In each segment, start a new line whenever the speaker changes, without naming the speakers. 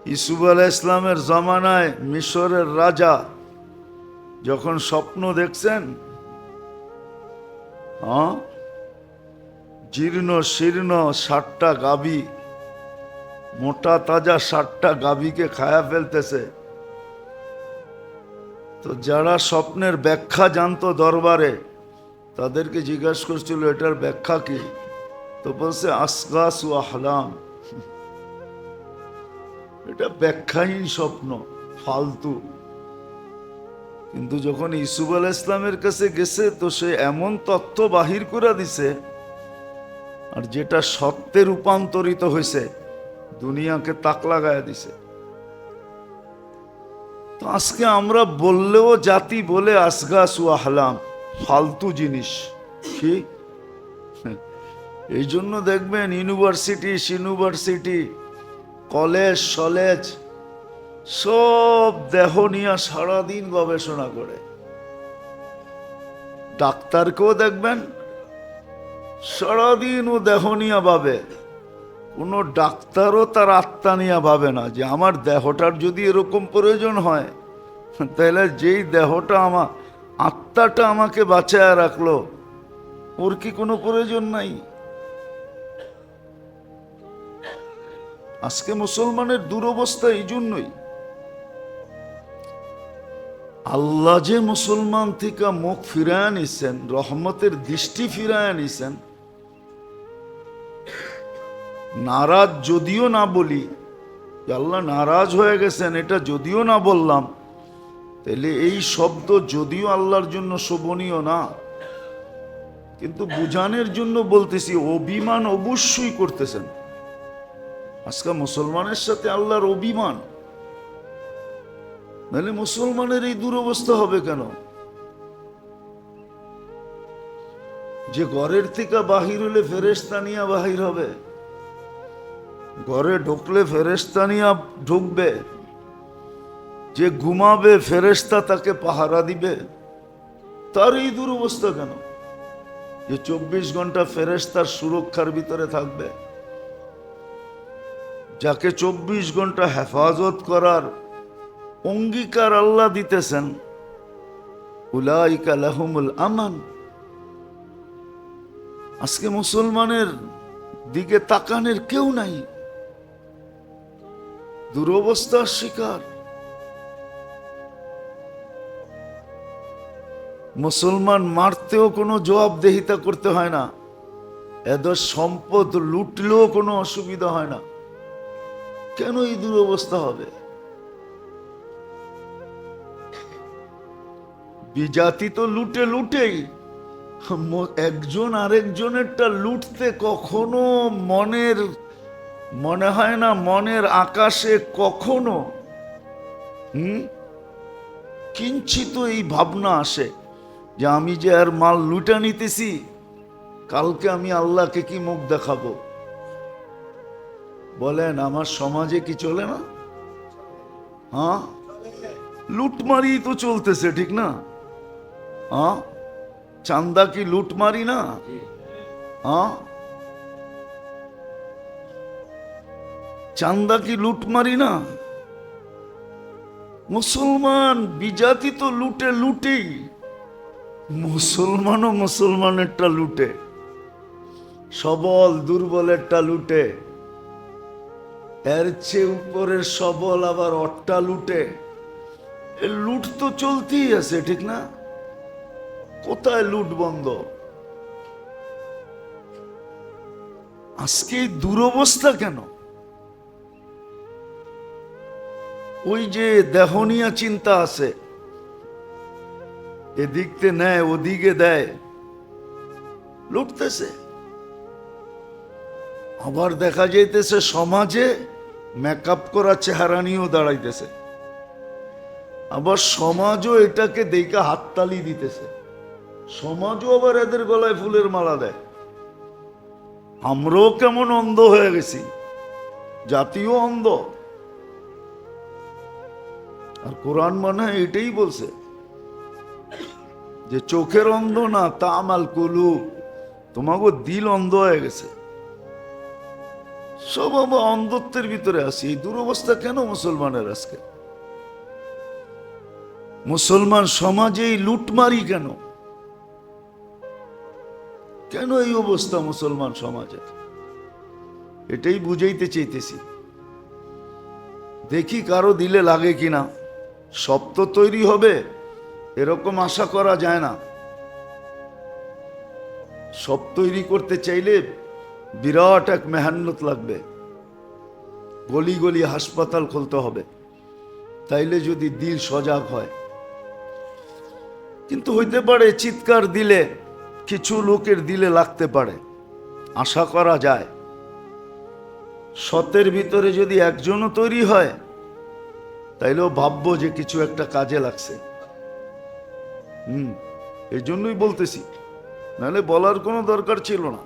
ইসুফ আলাইহিস ইসলামের জামানায় মিশরের রাজা যখন স্বপ্ন দেখছেন, হ্যাঁ, জীর্ণ শীর্ণ 60টা গাভী, মোটা তাজা 60টা গাভীকে খায়া ফেলতেছে। তো যারা স্বপ্নের ব্যাখ্যা জানতো দরবারে, তাদেরকে জিজ্ঞাসা করছিল এটার ব্যাখ্যা কি? তো বলছে আসগাস ও আহলাম, এটা ব্যাখ্যাহীন স্বপ্ন, ফালতু। কিন্তু যখন ইসুফ আলাইহিস ইসলামের কাছে গেছে, তো সে এমন তথ্য বাহির করে দিছে, আর যেটা সত্যে রূপান্তরিত হয়েছে, দুনিয়াকে তাক লাগায় দিছে। তো আজকে আমরা বললেও জাতি বলে আসগাস ও আহলাম, ফালতু জিনিস। কি এই জন্য দেখবেন ইউনিভার্সিটি, কলেজ সলেজ সব দেহ নিয়ে সারাদিন গবেষণা করে। ডাক্তারকেও দেখবেন সারাদিন ও দেহ নিয়ে ভাবে। কোনো ডাক্তারও তার আত্মা নিয়ে ভাবে না যে আমার দেহটার যদি এরকম প্রয়োজন হয়, তাহলে যেই দেহটা আমার আত্মাটা আমাকে বাঁচায় রাখলো, ওর কি কোনো প্রয়োজন নাই? আজকে মুসলমানের দুরবস্থা এই জন্যই। আল্লাহ যে মুসলমান থেকে মুখ ফিরায় নিছেন, রহমতের দৃষ্টি ফিরায় নিছেন, নারাজ যদিও না বলি, আল্লাহ নারাজ হয়ে গেছেন এটা যদিও না বললাম, তাহলে এই শব্দ যদিও আল্লাহর জন্য শোভনীয় না, কিন্তু বুঝানোর জন্য বলতেছি, অভিমান অবশ্যই করতেছেন। আজকে মুসলমানের সাথে আল্লাহর অভিমান, নাহলে মুসলমানের এই দুরবস্থা হবে কেন? যে ঘরের থেকে বাহির হলে ফেরেশতা নিয়ে বাহির হবে, ঘরে ঢুকলে ফেরেশতা নিয়ে ঢুকবে, যে ঘুমাবে ফেরেশতা তাকে পাহারা দিবে, তার এই দুরবস্থা কেন? যে 24 ঘন্টা ফেরেশতার সুরক্ষার ভিতরে থাকবে, যাকে 24 ঘন্টা হেফাজত করার অঙ্গীকার আল্লাহ দিতেছেন, উলাইকা লাহুমুল আমান। আজকে মুসলমানের দিকে তাকানোর কেউ নাই, দুরবস্থার শিকার। মুসলমান মারতেও কোনো জবাবদেহিতা করতে হয় না, এদের সম্পদ লুটলেও কোনো অসুবিধা হয় না। কেন এই দুরবস্থা হবে? বিজাতি তো লুটেই, একজন আরেকজনেরটা লুটতে কখনো মনে হয় না, মনের আকাশে কখনো কিঞ্চিত এই ভাবনা আসে যে আমি যে আর মাল লুটা নিতেছি, কালকে আমি আল্লাহকে কি মুখ দেখাবো? বলেন, আমার সমাজে কি চলে না? হ্যাঁ, লুটমারি তো চলতেছে, ঠিক না? হ্যাঁ, চান্দা কি লুটমারি না? হ্যাঁ, চান্দা কি লুটমারি না? মুসলমান বিজাতি তো লুটেই, মুসলমানও মুসলমানেরটা লুটে, সবল দুর্বলেরটা লুটে, এর চেয়ে উপরের সবল আবার অট্টা লুটে। লুট তো চলতেই আছে, ঠিক না? কোথায় লুট বন্ধ? আজকে দুরবস্থা কেন? ওই যে দেহনিয়া চিন্তা আছে, এদিকতে নেয় ওদিকে দেয়, লুটতেছে। আবার দেখা যাইতেছে সমাজে মেকআপ করা চেহারা নিয়েও দাঁড়াইতেছে, আবার সমাজও এটাকে দেখে হাততালি দিতেছে, সমাজও আবার এদের গলায় ফুলের মালা দেয়। আমরাও কেমন অন্ধ হয়ে গেছি, জাতীয় অন্ধ। আর কোরআন মানে এটাই বলছে যে চোখের অন্ধ না, তামাল কুলুব, তোমাকে দিল অন্ধ হয়ে গেছে। সব আমরা অন্ধত্বের ভিতরে আছি। এই দুরবস্থা কেন মুসলমানের আজকে? মুসলমান সমাজে এই লুটমারি কেন? কেন এই অবস্থা মুসলমান সমাজের? এটাই বুঝাইতে চাইতেছি। দেখি কারো দিলে লাগে কিনা। সব তো তৈরি হবে এরকম আশা করা যায় না। সব তৈরি করতে চাইলে বিরাট এক মেহনত লাগবে। গলি গলি হাসপাতাল খুলতে হবে, তাইলে যদি দিল সজাগ হয়। কিন্তু হইতে পারে চিৎকার দিলে কিছু লোকের দিলে লাগতে পারে, আশা করা যায়। সতের ভিতরে যদি একজনও তৈরি হয় তাইলেও ভাববো যে কিছু একটা কাজে লাগছে। এই জন্যই বলতেছি, নাহলে বলার কোনো দরকার ছিল না,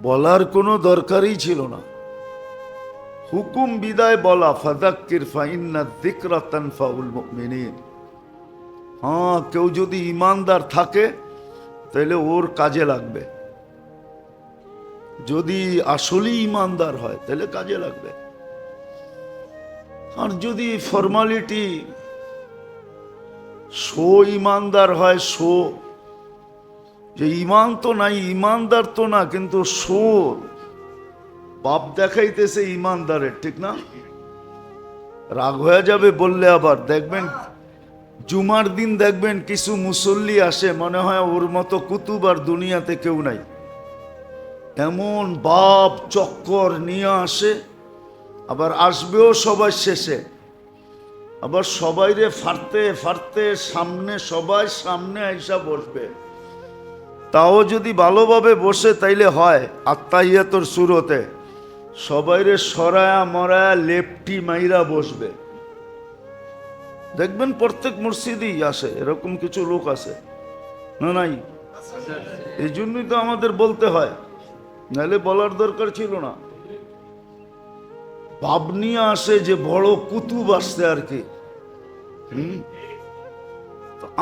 বলার কোনো দরকারই ছিল না। হুকুম বিদায় বলা, ফাযাক্কির ফাইন্না যিকরা তানফাউল মুমিনিন। হ্যাঁ, কেউ যদি ইমানদার থাকে তাহলে ওর কাজে লাগবে। যদি আসলেই ইমানদার হয় তাহলে কাজে লাগবে। আর যদি ফর্মালিটি শো ইমানদার হয়, শো যে ইমান তো নাই, ইমানদার তো না, কিন্তু শো বাপ দেখাইতেছে ইমানদারের, ঠিক না? রাগ হয়ে যাবে বললে। আবার দেখবেন জুমার দিন দেখবেন কিছু মুসল্লি আসে, মনে হয় ওর মতো কুতুব আর দুনিয়াতে কেউ নাই। এমন বাপ চক্কর নিয়ে আসে, আবার আসবেও সবাই শেষে। আবার সবাইরে ফাড়তে ফাড়তে সামনে, সবাই সামনে আইসা বসবে। তাও যদি ভালোভাবে বসে তাইলে হয় আত্তাহিয়াতুর সুরতে সবাইরে সরায়া মরায়া লেপটি মাইরা বসবে। দেখবেন প্রত্যেক মসজিদেই আসে এরকম কিছু লোক আছে, না নাই? এই জন্যই তো আমাদের বলতে হয়, নাহলে বলার দরকার ছিল না। ভাব নিয়ে আসে যে বড় কুতুব আসছে আর কি।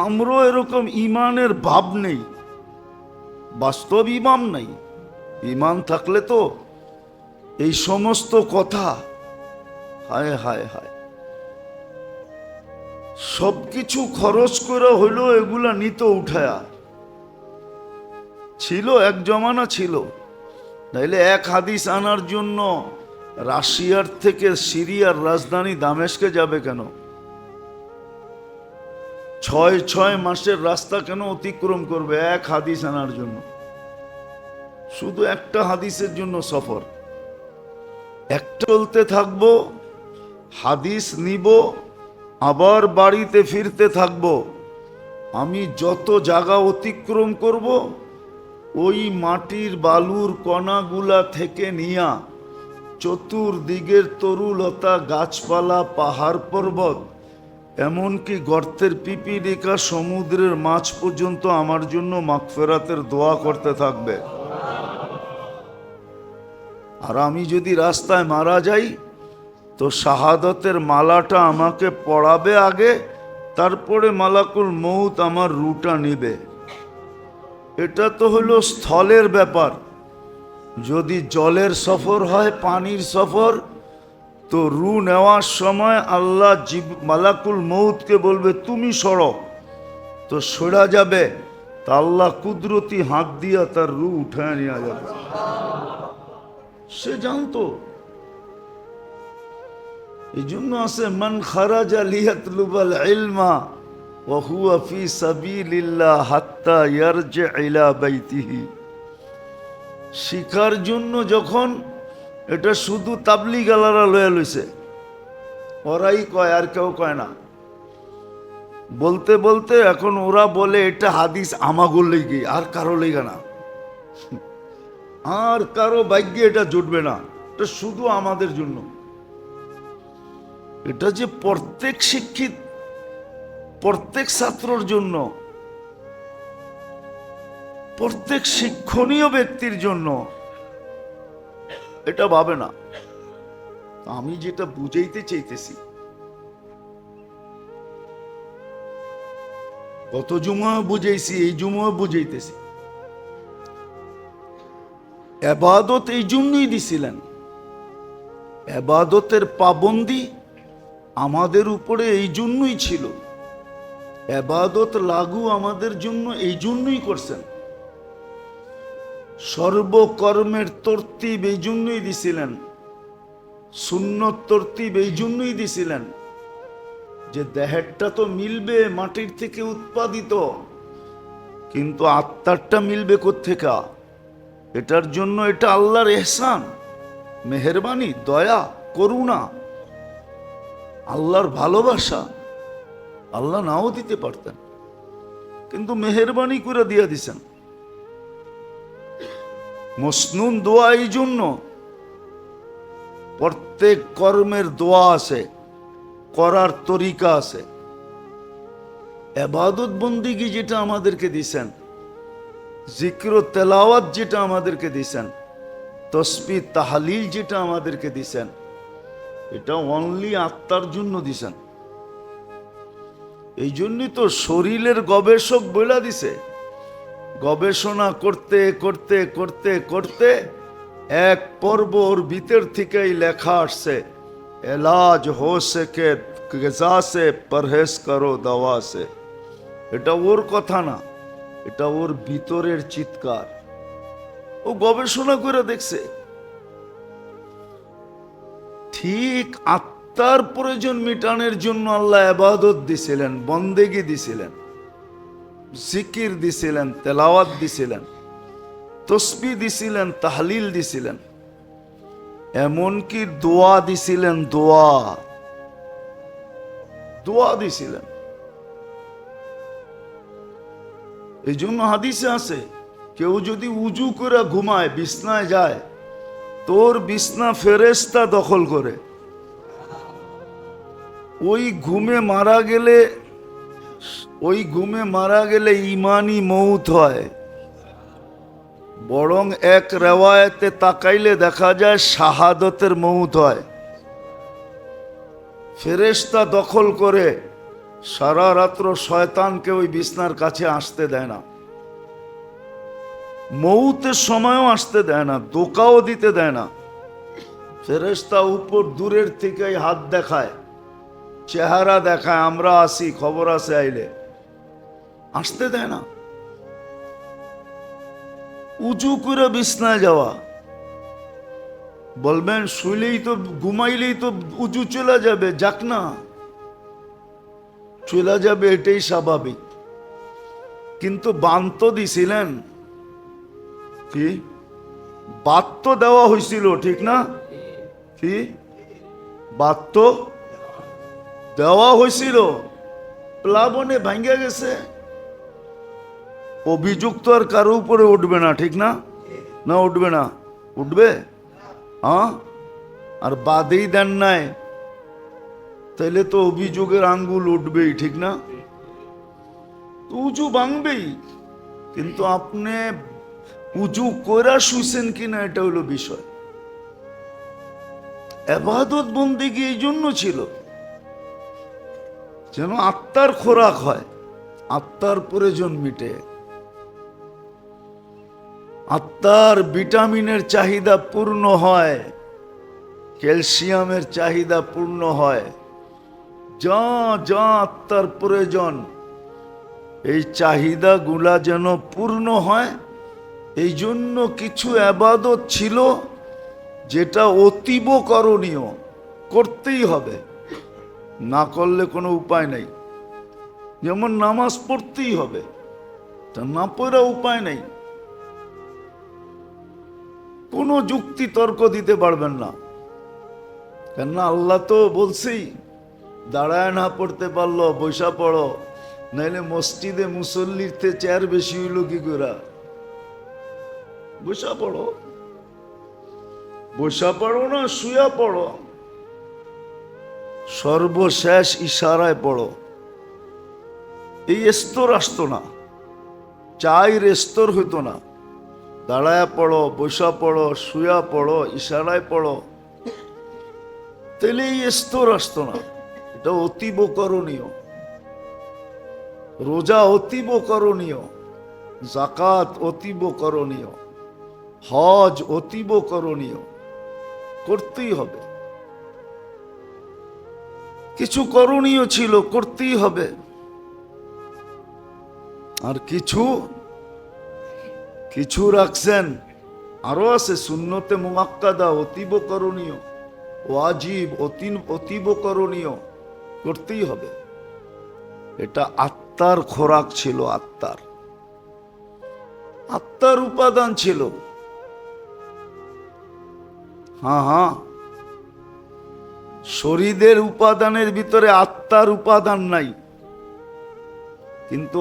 আমরাও এরকম ইমানের ভাব নেই, বাস্তব ইমান নাই। ইমান থাকলে তো এই সমস্ত কথা, হায় হায় হায়, সবকিছু খরচ করে হইলো এগুলা নিত উঠায়া। ছিল এক জমানা ছিল, নাইলে এক হাদিস আনার জন্য রাশিয়ার থেকে সিরিয়ার রাজধানী দামেস্কে যাবে কেন? 6 মাসের রাস্তা কেন অতিক্রম করবে এক হাদিস আনার জন্য? শুধু একটা হাদিসের জন্য সফর। একটা চলতে থাকবো, হাদিস নিব, আবার বাড়িতে ফিরতে থাকবো। আমি যত জায়গা অতিক্রম করব, ওই মাটির বালুর কণাগুলা থেকে নিয়া চতুর্দিকের তরুলতা, গাছপালা, পাহাড় পর্বত, এমনকি গর্তের পিপিলিকা, সমুদ্রের মাছ পর্যন্ত আমার জন্য মাগফিরাতের দোয়া করতে থাকবে। আর আমি যদি রাস্তায় মারা যাই তো শাহাদতের মালাটা আমাকে পড়াবে আগে, তারপরে মালাকুল মউত আমার রুটা নিবে। এটা তো হলো স্থলের ব্যাপার। যদি জলের সফর হয়, পানির সফর, তো রু নেওয়ার সময় আল্লাহ মালাকুল মউতকে বলবে তুমি সরো, তো সরা যাবে, তা আল্লাহ কুদরতি হাত দিয়া তার রু উঠায় নেওয়া যাবে। সে জানতো। এই জন্য আছে মান খারাজা লিয়াতলুবাল ইলমা ওয়া হুয়া ফি সাবিলিল্লাহ হাত্তা ইয়ারজি ইলা বাইতিহি। শিখার জন্য যখন, এটা শুধু তাবলিগালারা লয়ে লইছে, ওরাই কয়, আর কেউ কয় না। বলতে বলতে এখন ওরা বলে এটা হাদিস আমাগোর লেগে, আর কারো লেগে না, আর কারো ভাগ্যে এটা জুটবে না, এটা শুধু আমাদের জন্য। এটা যে প্রত্যেক শিক্ষিত, প্রত্যেক ছাত্রর জন্য, প্রত্যেক শিক্ষণীয় ব্যক্তির জন্য, এটা ভাবে না। আমি যেটা বুঝাইতে চাইতেছি, গত জুমা বুঝাইছি, এই জুমা বুঝাইতেছি। এবাদত এই জন্যই দিছিলেন, এবাদতের পাবন্দি আমাদের উপরে এই জন্যই ছিল, এবাদত লাগু আমাদের জন্য এই জন্যই করছেন। সর্বকর্মের তরতিব এই জন্যই দিছিলেন, সুন্নত তরতিব এই জন্যই দিছিলেন যে দেহেরটা তো মিলবে মাটির থেকে উৎপাদিত, কিন্তু আত্মারটা মিলবে কোত্থেকে? এটার জন্য এটা আল্লাহর এহসান, মেহেরবানি, দয়া, করুণা, আল্লাহর ভালোবাসা। আল্লাহ নাও দিতে পারতেন, কিন্তু মেহেরবানি করে দিয়ে দিছেন। মসনুন দোয়া এই জন্য, প্রত্যেক কর্মের দোয়া আছে, করার তরিকা আছে। ইবাদত বন্দিগি যেটা আমাদেরকে দিছেন, জিক্র তেলাওয়াত যেটা আমাদেরকে দিছেন, তসবিহ তাহলিল যেটা আমাদেরকে দিছেন, এটা অনলি আত্মার জন্য দিছেন। এই জন্যই তো শরীরের গবেষক বইলা দিছে, গবেষণা করতে করতে করতে করতে এক পর্ব ওর ভিতর থেকেই লেখা আসছে, এলাজ হো সকে গজা সে পরহেজ করো দাওয়া সে। এটা ওর কথা না, এটা ওর ভিতরের চিৎকার। ও গবেষণা করে দেখছে, ঠিক আত্মার প্রয়োজন মিটানোর জন্য আল্লাহ ইবাদত দিছিলেন, বন্দেগি দিছিলেন, জিকির দিছিলেন, তেলাওয়াত দিছিলেন, তসবিহ দিছিলেন, তাহলিল দিছিলেন, এমনকি দোয়া দিছিলেন, দোয়া দোয়া দিছিলেন। এই জন্য হাদিসে আছে, কেউ যদি উজু করে ঘুমায়, বিছনায় যায়, তোর বিছনা ফেরেশতা দখল করে। ওই ঘুমে মারা গেলে ইমানি মৌত হয়, বরং এক রেওয়ায়েতে তাকাইলে দেখা যায় শাহাদতের মৌত হয়। ফেরেশতা দখল করে, সারা রাত্র শয়তানকে ওই বিছনার কাছে আসতে দেয় না, মৌতের সময়ও আসতে দেয় না, দোকাও দিতে দেয় না। ফেরেশতা উপর দূরের থেকেই হাত দেখায়, চেহারা দেখায়, আমরা আসি, খবর আছে আইলে, আসতে দেয় না। উঁচু করে বিছনায় যাওয়া, বলবেন শুইলেই তো, ঘুমাইলেই তো উঁচু চলে যাবে, যাক না, চলে যাবে, এটাই স্বাভাবিক। কিন্তু বান তো দিছিলেন, কি বাত তো দেওয়া হয়েছিল, ঠিক না? কি বাত তো দেওয়া হয়েছিল, প্লাবনে ভাঙ্গা গেছে, অভিযুক্ত আর কারো উপরে উঠবে না, ঠিক না? না উঠবে না? উঠবে? হ্যাঁ, আর বাদেই দেন নাই, তাইলে তো অভিযোগের আঙ্গুল উঠবেই, ঠিক না? উঁচু ভাঙবেই, কিন্তু আপনি উঁচু কইরা শুইছেন কিনা এটা হলো বিষয়। ইবাদত বন্দেগী এই জন্য ছিল যেন আত্মার খোরাক হয়, আত্মার প্রয়োজন মিটে, আত্মার ভিটামিনের চাহিদা পূর্ণ হয়, ক্যালসিয়ামের চাহিদা পূর্ণ হয়, যা যা আত্মার প্রয়োজন, এই চাহিদাগুলা যেন পূর্ণ হয়। এই জন্য কিছু ইবাদত ছিল যেটা অতীব করণীয়, করতেই হবে, না করলে কোনো উপায় নাই। যেমন নামাজ পড়তেই হবে, তা না পড়া উপায় নাই, কোনো যুক্তি তর্ক দিতে পারবেন না, কেননা আল্লাহ তো বলছেই, দাঁড়ায় না পড়তে পারলো বৈশা পড়ো, নাইলে মসজিদে মুসল্লির তে চেয়ার বেশি হইল কি করে? বৈশা পড়ো, বৈশা পড়ো না শুয়া পড়ো, সর্বশেষ ইশারায় পড়ো। এই স্তর আসতো না, চাইর স্তর হইতো না, দাঁড়ায় পড়ো, বৈশা পড়ো, শুয়া পড়ো, ইশারায় পড়ো, তাহলে এই স্তর আসতো না। এটা অতীব করণীয়, রোজা অতীব করণীয়, যাকাত অতীব করণীয়, হজ অতীব করণীয়, করতেই হবে। কিছু করণীয় ছিল, করতেই হবে। আর কিছু রাখছেন, আরো আছে সুন্নতে মুআক্কাদা, অতীব করণীয়, ওয়াজিব অতীব করণীয়, করতেই হবে। এটা আত্মার খোরাক ছিল, আত্মার উপাদান ছিল। হ্যাঁ, শরীরের উপাদানের ভিতরে আত্মার উপাদান নাই, কিন্তু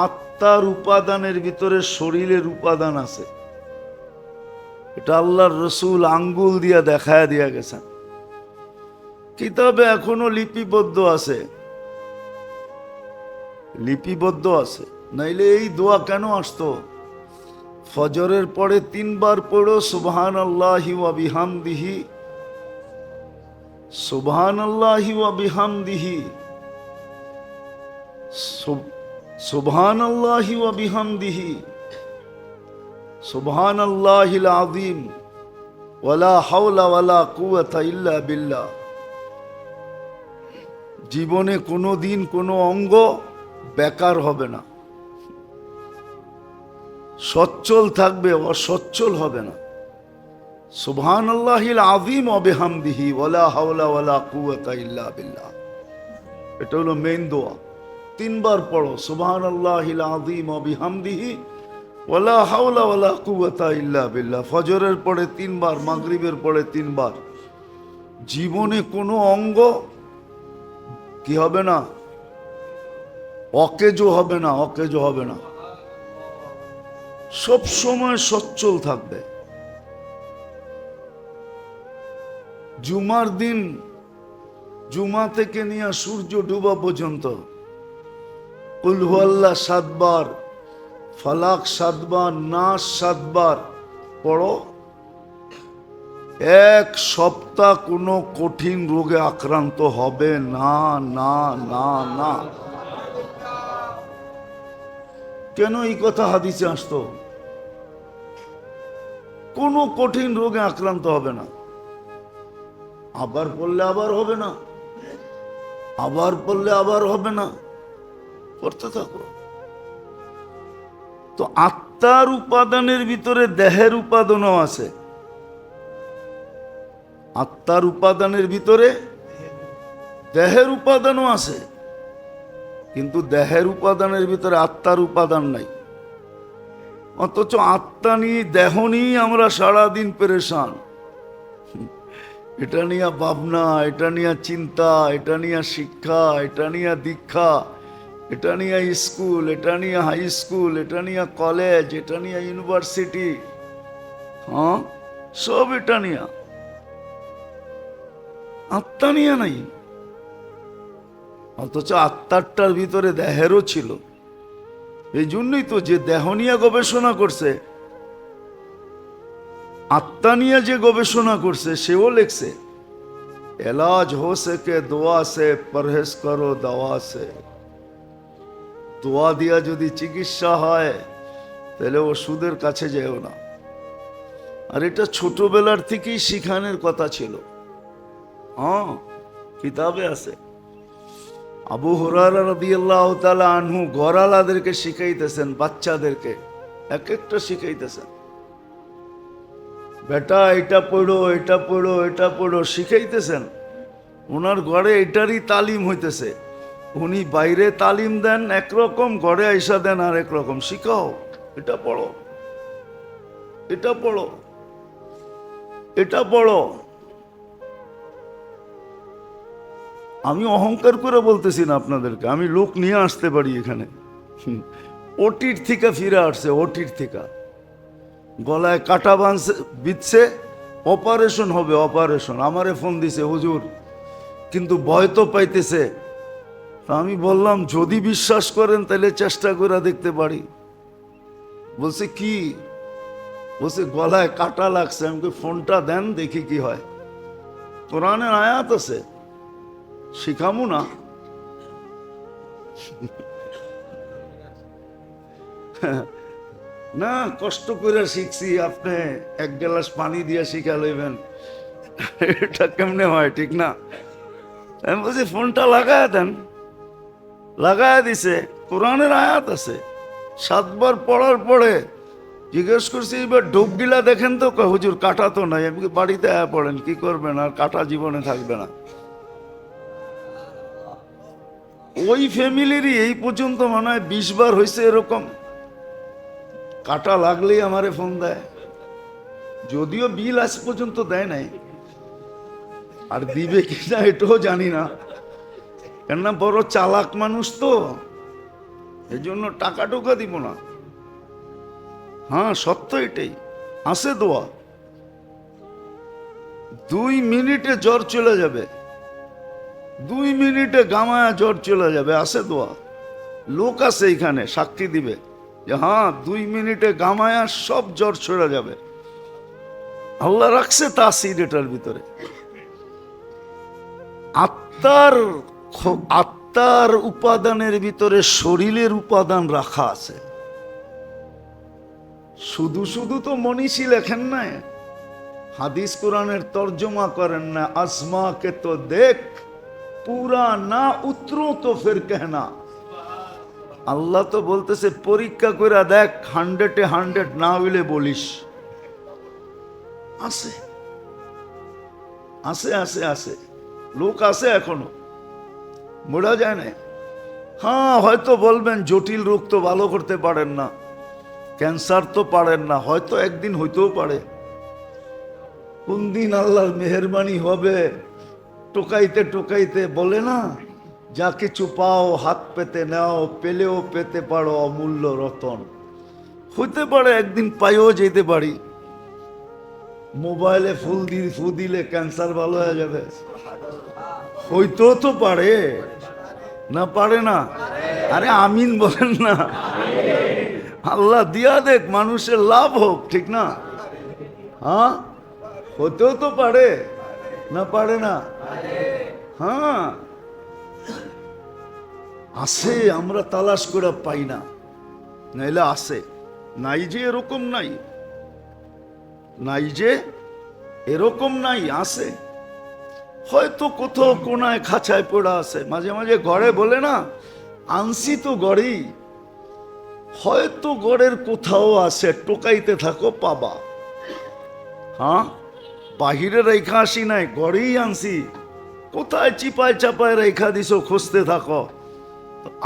আত্মার উপাদানের ভিতরে শরীরের উপাদান আছে। এটা আল্লাহর রসুল আঙ্গুল দিয়া দেখায় দিয়া গেছেন, কিতাবে এখনো লিপিবদ্ধ আছে। নাইলে এই দোয়া কেন আসতো? ফজরের পরে 3 বার পড়ো সুবহানাল্লাহি ওয়া বিহামদিহি, সুবহানাল্লাহি ওয়া বিহামদিহি, সুবহানাল্লাহি ওয়া বিহামদিহি, সুবহানাল্লাহিল আযীম, ওয়ালা হাওলা ওয়ালা কুওয়াতা ইল্লা বিল্লাহ। জীবনে কোনোদিন কোনো অঙ্গ বেকার হবে না, সচ্ছল থাকবে, অসচ্ছল হবে না। সুবহানাল্লাহিল আযীম ওয়া বিহামদিহি, ওয়ালা হাওলা ওয়ালা কুওয়াতা ইল্লা বিল্লাহ। এটা হলো মেইন দোয়া। 3 বার পড়ো সুবহানাল্লাহিল আযীম ওয়া বিহামদিহি, ওয়ালা হাওলা ওয়ালা কুওয়াতা ইল্লা বিল্লাহ। ফজরের পরে 3 বার, মাগরিবের পরে 3 বার। জীবনে কোনো অঙ্গ কি হবে না? অকেজো হবে না, সব সময় সচ্ছল থাকবে। জুমার দিন, জুমা থেকে নিয়ে সূর্য ডুবা পর্যন্ত কুল হুয়াল্লাহ 7 বার, ফালাক 7 বার, নাস 7 বার পড়ো। 1 সপ্তাহ কোনো কঠিন রোগে আক্রান্ত হবে না, না, না, না। কেন এই কথা হাদিসে আসতো? কোনো কঠিন রোগে আক্রান্ত হবে না। আবার পড়লে আবার হবে না, আবার পড়লে আবার হবে না, করতে থাকো। তো আত্মার উপাদানের ভিতরে দেহের উপাদানও আছে। আত্মার উপাদানের ভিতরে দেহের উপাদানও আছে, কিন্তু দেহের উপাদানের ভিতরে আত্মার উপাদান নাই। অথচ আত্মা নিয়ে, দেহ নিয়ে আমরা সারাদিন পেরেশান। এটা নিয়ে ভাবনা, এটা নিয়ে চিন্তা, এটা নিয়ে শিক্ষা, এটা নিয়ে দীক্ষা, এটা নিয়ে স্কুল, এটা নিয়ে হাই স্কুল, এটা নিয়ে কলেজ, এটা নিয়ে ইউনিভার্সিটি, সব এটা নিয়ে, আত্মা নিয়ে নাই। অথচ আত্মারটার ভিতরে দেহেরও ছিল। এই জন্যই তো যে দেহ নিয়ে গবেষণা করছে, আত্মা নিয়ে যে গবেষণা করছে, সেও লিখছে এলাজ হো সকে দোয়া সে, পরহেজ করো দাওয়া সে। দোয়া দিয়া যদি চিকিৎসা হয়, তাহলে ওষুধের কাছে যেও না। আর এটা ছোটবেলার থেকেই শিখানোর কথা ছিল। কিতাবে আছে। আবু হুরায়রা রাদিয়াল্লাহু তাআলা আনহু ঘরালাদেরকে শিখাইতেছেন, বাচ্চাদেরকে এক একটা শিখাইতেছেন, বেটা এটা পড়ো, এটা পড়ো, এটা পড়ো, শিখাইতেছেন। ওনার ঘরে এটারই তালিম হইতেছে। উনি বাইরে তালিম দেন একরকম, ঘরে আইসা দেন আর একরকম। শিখাও, এটা পড়ো, এটা পড়ো, এটা পড়ো। আমি অহংকার করে বলতেছি না আপনাদেরকে, আমি লোক নিয়ে আসতে পারি এখানে। ওটির থেকে ফিরে আসছে, ওটির থেকে গলায় কাটা বিচ্ছে, অপারেশন হবে, অপারেশন। আমারে ফোন দিছে, হুজুর কিন্তু ভয় তো পাইতেছে। আমি বললাম যদি বিশ্বাস করেন তাহলে চেষ্টা করে দেখতে পারি। বলছে কি? বলছে গলায় কাটা লাগছে। আমাকে ফোনটা দেন, দেখি কি হয়। কোরআনের আয়াত আছে, শিখামু না? না, কষ্ট করে শিখছি, আপনি এক গ্লাস পানি দিয়ে শিখা লইবেন, এটা কেমনে হয়? ঠিক না? আমি বলছি ফোনটা লাগায় দেন, লাগায় দিছে, কোরআনের আয়াত আছে, 7 বার পড়ার পরে জিজ্ঞেস করছি এবার ডোব গিলা দেখেন তো, কয় হুজুর কাটা তো নাই। আমি বাড়িতে আয়া পড়েন, কি করবেন, আর কাটা জীবনে থাকবে না। ওই ফ্যামিলিরই এই পর্যন্ত মনে হয় 20 বার হয়েছে এরকম, কাটা লাগলেই আমারে ফোন দেয়, যদিও বিল আজ পর্যন্ত দেয় নাই, আর দিবে কিনা এটাও জানি না, কেননা বড় চালাক মানুষ তো, এই জন্য টাকা টোকা দিব না। হ্যাঁ, সত্য এটাই, আছে দোয়া, 2 মিনিটে জ্বর চলে যাবে, 2 মিনিটে গামায়া জ্বর চলে যাবে, আছে দোয়া। লোক আছে এখানে সাক্ষী দিবে যে হ্যাঁ 2 মিনিটে গামায়া সব জ্বর চলে যাবে। আল্লাহ রাখছে তাসির এটার ভিতরে। আত্মার উপাদানের ভিতরে শরীরের উপাদান রাখা আছে। শুধু শুধু তো মনীষী লেখেন না, হাদিস কোরআনের তর্জমা করেন না, আসমা কে তো দেখ পুরা না উতরো তো ফির কেহনা। আল্লাহ তো বলতেছে পরীক্ষা করে দেখ, 100-এ 100 না হইলে বলিস। আছে আছে আছে আছে, লোক আছে এখনো, মোড়া যায় না। হ্যাঁ, হয়তো বলবেন জটিল রোগ তো ভালো করতে পারেন না, ক্যান্সার তো পারেন না, হয়তো একদিন হইতেও পারে। কোন দিন আল্লাহর মেহেরবানি হবে, টোকাইতে টোকাইতে বলে না, যা কিছু পাও হাত পেতে নাও, পেলেও পেতে পারো অমূল্য রতন। হইতে পারে একদিন পাইও যেতে পারি। মোবাইলে ফু দিলে ক্যান্সার ভালো হয়ে যাবে, হইতেও তো পারে, না পারে না? আরে আমিন বলেন না। আল্লাহ দিয়া দেখ, মানুষের লাভ হোক, ঠিক না? হ্যাঁ, হতেও তো পারে, না পারে না? হ্যাঁ আছে, আমরা তালাশ করে পাই না, নাইলে আছে। নাই যে এরকম নাই, নাই যে এরকম নাই, আছে। হয়তো কোথাও কোনায় খাঁচায় পড়া আছে, মাঝে মাঝে ঘরে বলে না আনছি তো গড়েই, হয়তো গড়ের কোথাও আছে, টোকাইতে থাকো পাবা। হ্যাঁ, বাহিরে রেখা আসি নাই, গড়েই আনছি, কোথায় চিপায় চাপায় রেখা দিছো খুঁজতে থাকো,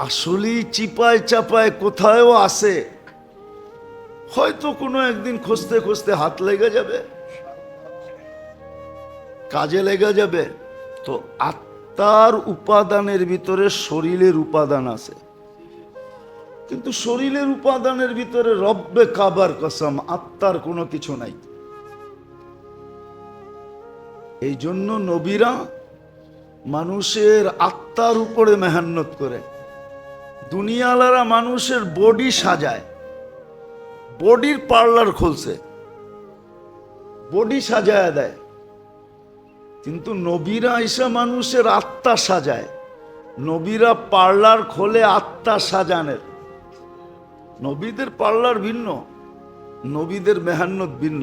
আসলেই চিপায় চাপায় কোথায়ও আছে, হয়তো কোনো একদিন খুঁজতে খুঁজতে হাত লেগে যাবে, কাজে লেগে যাবে। তো আত্মার উপাদানের ভিতরে শরীরের উপাদান আছে, কিন্তু শরীরের উপাদানের ভিতরে রব্বে কাবার কসম আত্মার কোনো কিছু নাই। এই জন্য নবীরা মানুষের আত্মার উপরে মেহনত করে। দুনিয়ালারা মানুষের বডি সাজায়, বডির পার্লার খুলছে, বডি সাজায় দেয়, কিন্তু নবীরা এসে মানুষের আত্মা সাজায়। নবীরা পার্লার খোলে আত্মা সাজানের। নবীদের পার্লার ভিন্ন, নবীদের মেহান্নত ভিন্ন,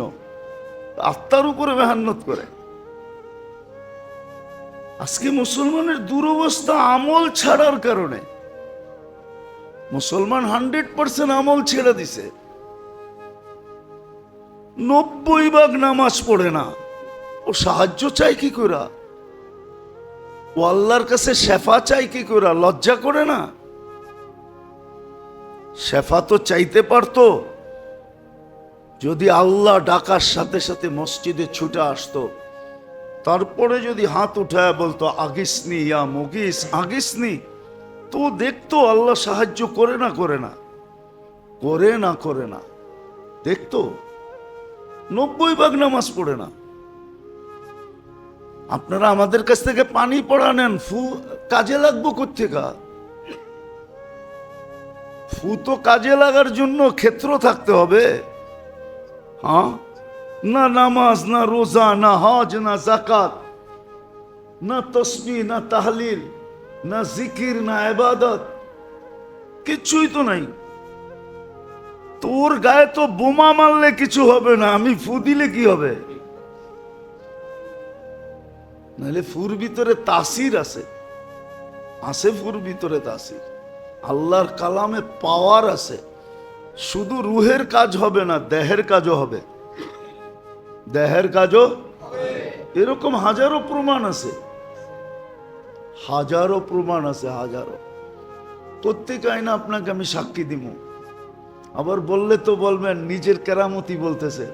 আত্মার উপরে মেহান্নত করে। আজকে মুসলমানের দুরবস্থা আমল ছাড়ার কারণে। মুসলমান 100% আমল ছেড়ে দিছে, 90% নামাজ পড়ে না। ও সাহায্য চাই কি করে? ও আল্লাহর কাছে শেফা চাই কি করে? লজ্জা করে না? শেফা তো চাইতে পারতো, যদি আল্লাহ ডাকার সাথে সাথে মসজিদে ছুটে আসতো, তারপরে যদি হাত উঠায় বলতো আগিসনি ইয়া মুগিস, আগিসনি, তো দেখতো আল্লাহ সাহায্য করে না করে না করে না করে না, দেখতো। 90% নামাজ পড়ে না। আপনারা আমাদের কাছ থেকে পানি পড়া নেন, ফু কাজে লাগবো কোত্থেকা? ফু তো কাজে লাগার জন্য ক্ষেত্র থাকতে হবে। হ্যাঁ, না নামাজ, না রোজা, না হজ, না যাকাত, না তসবিহ, না তাহলিল, না জিকির, না ইবাদত, কিচ্ছুই তো নাই। তোর গায়ে তো বোমা মারলে কিছু হবে না, আমি ফু দিলে কি হবে? নাহলে ফুর ভিতরে তাসির আছে, ফুর ভিতরে তাসির। আল্লাহর কালামে পাওয়ার আছে। শুধু রুহের কাজ হবে না, দেহের কাজও হবে। দেহের কাজও এরকম হাজারো প্রমাণ আছে, হাজারো প্রমাণ আছে, হাজারো। প্রত্যেক আইনা আপনাকে আমি সাক্ষী দিব। আবার বললে তো বলবেন নিজের কেরামতি বলতেছে,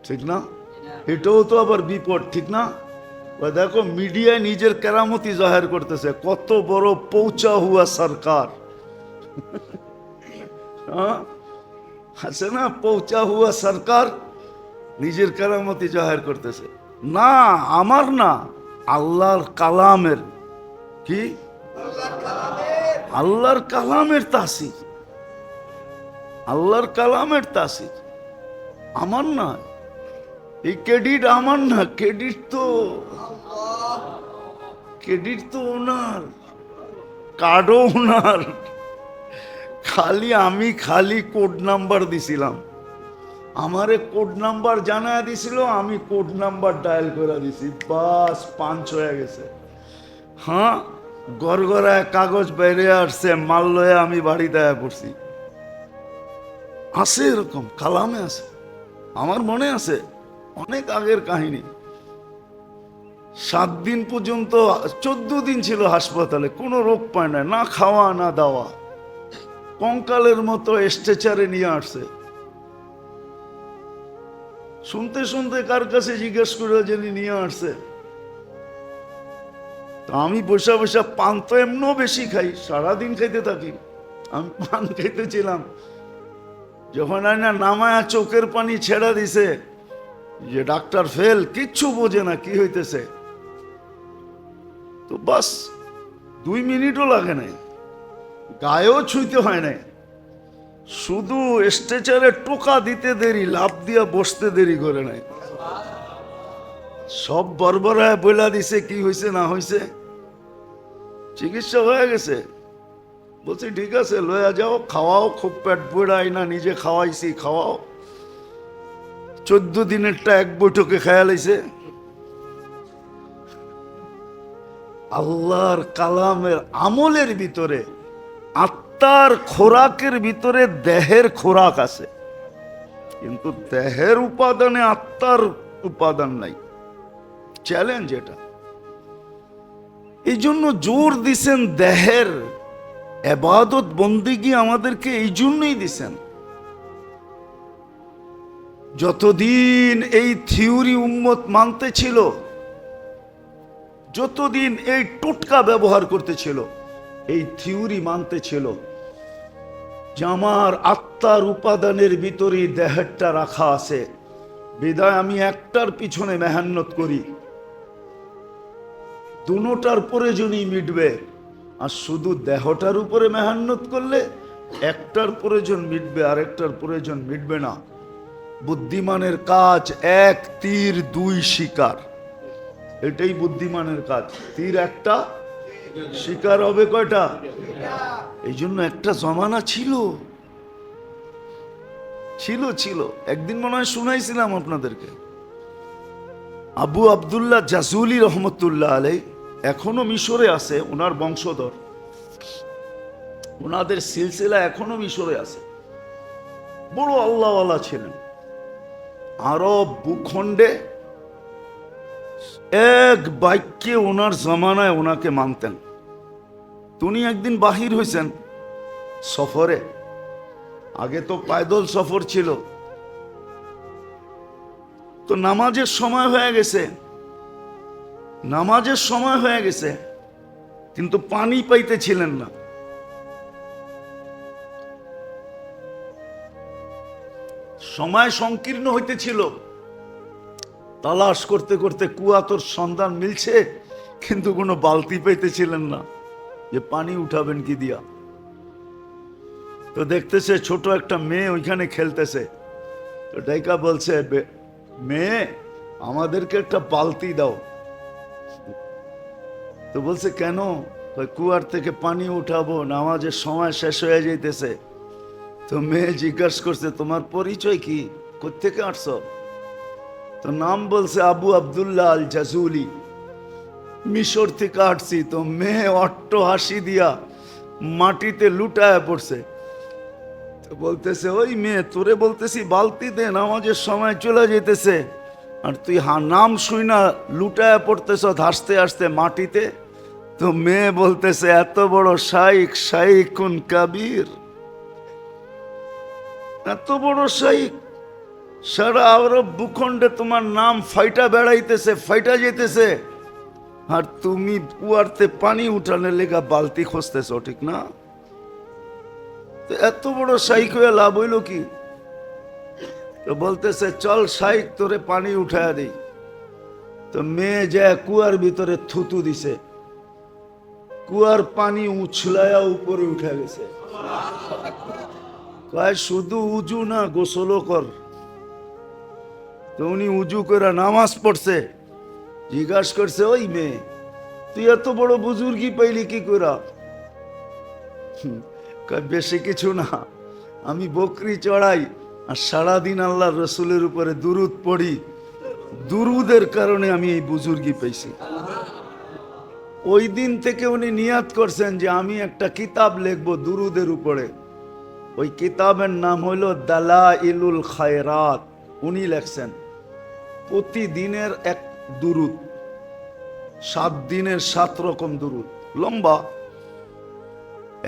ঠিক না? এটাও তো আবার বিপদ, ঠিক না? দেখো মিডিয়ায় নিজের কেরামতি জাহের করতেছে, কত বড় পৌঁছা হুয়া সরকার। আছে না, পৌঁছা হুয়া সরকার, নিজের কেরামতি জাহের করতেছে। না, আমার না, আল্লাহর কালামের। কি? আল্লাহর কালামের তাসির, আল্লাহর কালামের তাসির, আমার না। এই ক্রেডিট আমার না, ক্রেডিট তো ওনার, কার্ডও ওনার। আমি খালি কোড নাম্বার দিছিলাম, আমারে কোড নাম্বার জানায় দিছিল, আমি কোড নাম্বার ডায়াল করে দিছি, বাস পাঞ্চ হয়ে গেছে। হ্যাঁ, গড়গড়ায় কাগজ বাইরে আসছে, মাল লয়ে আমি বাড়িতে পড়ছি। আছে এরকম, কালামে আছে, আমার মনে আছে অনেক আগের কাহিনী। 7 দিন পর্যন্ত, 14 দিন ছিল হাসপাতালে, কোনো রোগ পায় না, না খাওয়া না দাওয়া, কঙ্কালের মতো স্ট্রেচারে নিয়ে আসছে। শুনতে শুনতে কার কাছে জিজ্ঞেস করে যিনি নিয়ে আসছে। তো আমি বসে বসে পান তো এমনও বেশি খাই, সারাদিন খাইতে থাকি। আমি পান খাইতেছিলাম, যখন আয়না নামায়া চোখের পানি ছেড়া দিছে, যে ডাক্তার ফেল, কিচ্ছু বোঝে না কি হইতেছে। তো বাস 2 মিনিটও লাগে নাই, গায়েও ছুঁইতে হয় নাই, শুধু স্ট্রেচারে টোকা দিতে দেরি, লাফ দিয়া বসতে দেরি করে নাই। সব বরবরায় বইলা দিছে কি হয়েছে না হয়েছে, চিকিৎসা হয়ে গেছে। বলছি ঠিক আছে, লয়া যাও, খাওয়াও, খুব পেট বইড়াই না, নিজে খাওয়াইছি, খাওয়াও। 14 দিনেরটা এক বৈঠকে খেয়াল হয়েছে। আল্লাহর কালামের আমলের ভিতরে, আত্মার খোরাকের ভিতরে দেহের খোরাক আছে, কিন্তু দেহের উপাদানে আত্মার উপাদান নাই। চ্যালেঞ্জ এটা। এই জন্য জোর দিছেন দেহের ইবাদত বন্দেগী আমাদেরকে এই জন্যই দিছেন। যতদিন এই থিওরি উম্মত মানতে ছিল, যতদিন এই টোটকা ব্যবহার করতেছিল, এই থিওরি মানতে ছিল যে আমার আত্মার উপাদানের ভিতরেই দেহেরটা রাখা আছে, বিদায় আমি একটার পিছনে মেহনত করি, দুটোটার প্রয়োজনই মিটবে। আর শুধু দেহটার উপরে মেহনত করলে একটার প্রয়োজন মিটবে, আরেকটার প্রয়োজন মিটবে না। বুদ্ধিমানের কাজ 1 তীর 2 শিকার, এটাই বুদ্ধিমানের কাজ। তীর একটা, শিকার হবে কয়টা? এই জন্য একটা জমানা ছিল, একদিন মনে হয় শুনাইছিলাম আপনাদেরকে, আবু আব্দুল্লাহ জাজুলি রহমতুল্লাহ আলাই, এখনো মিশরে আছে, ওনার বংশধর, ওনাদের সিলসিলা এখনো মিশরে আছে। বড় আল্লাহওয়ালা ছিলেন। আরব ভূখণ্ডে এক বাক্যে ওনার জমানায় ওনাকে মানতেন। উনি একদিন বাহির হয়েছেন সফরে, আগে তো পায়দল সফর ছিল। তো নামাজের সময় হয়ে গেছে, কিন্তু পানি পাইতেছিলেন না। সময় সংকীর্ণ হইতেছিল, তালাশ করতে করতে কুয়াতোর সন্ধান মিলছে, কিন্তু কোনো বালতি পাইতেছিলেন না যে পানি উঠাবেন কি দিয়া। তো দেখতেছে ছোট একটা মেয়ে ওইখানে খেলতেছে। তো ডাইকা বলছে, মেয়ে আমাদেরকে একটা বালতি দাও। তো বলছে কেন? কুয়ার থেকে পানি উঠাবো, নামাজের সময় শেষ হয়ে যাইতেছে। তো মেয়ে জিজ্ঞাসা করছে তোমার পরিচয় কি, কোত্থেকে আসছো? তো নাম বলছে আবু আব্দুল্লাহ আল জাজুলি, মিশর থেকে আসছি। তো মেয়ে অট্ট হাসি দিয়া মাটিতে লুটায় পড়ছে। তো বলতেছে ওই মেয়ে, তোরে বলতেছি বালতি দে, নামাজের সময় চলে যেতেছে, আর তুই নাম শুই না লুটায় পড়তেছ হাসতে হাসতে মাটিতে। তো মেয়ে বলতেছে এত বড় শাইখ, শাইখুন কাবীর, এত বড় শাইখ, সারা আরব ভূখণ্ডে তোমার নাম ফাইটা বেড়াইতেছে, ফাইটা যেতেছে, আর তুমি কুয়ারতে পানি উঠানোর লেগা বালতি খুঁজতেছ, ঠিক না? তো এত বড় শাইখ হয়ে লাভ হইল কি? তো বলতেছে চল শাইখ তোরে পানি উঠায় দিই। তো মেয়ে যায় কুয়ার ভিতরে থুতু দিছে, কুয়ার পানি উছলায়া উপরে উঠে গেছে। কয় শুধু উজু না, গোসলও কর। তো উনি উজু করে নামাজ পড়ছে। জিজ্ঞাসা করছে ওই মেয়ে, তুই এত বড় বুজুর্গি পাইলি কি করা? কয় বেশি কিছু না, আমি বকরি চড়াই আর সারাদিন আল্লাহ রসুলের উপরে দুরুদ পড়ি, দুরুদের কারণে আমি এই বুজুর্গি পাইছি। ওই দিন থেকে উনি নিয়াত করছেন যে আমি একটা কিতাব লিখবো দুরুদের উপরে। ওই কিতাবের নাম হইল দালাইলুল খায়রাত। উনি লেখছেন প্রতিদিনের এক দুরুদ, 7 দিনের 7 রকম দুরুদ, লম্বা।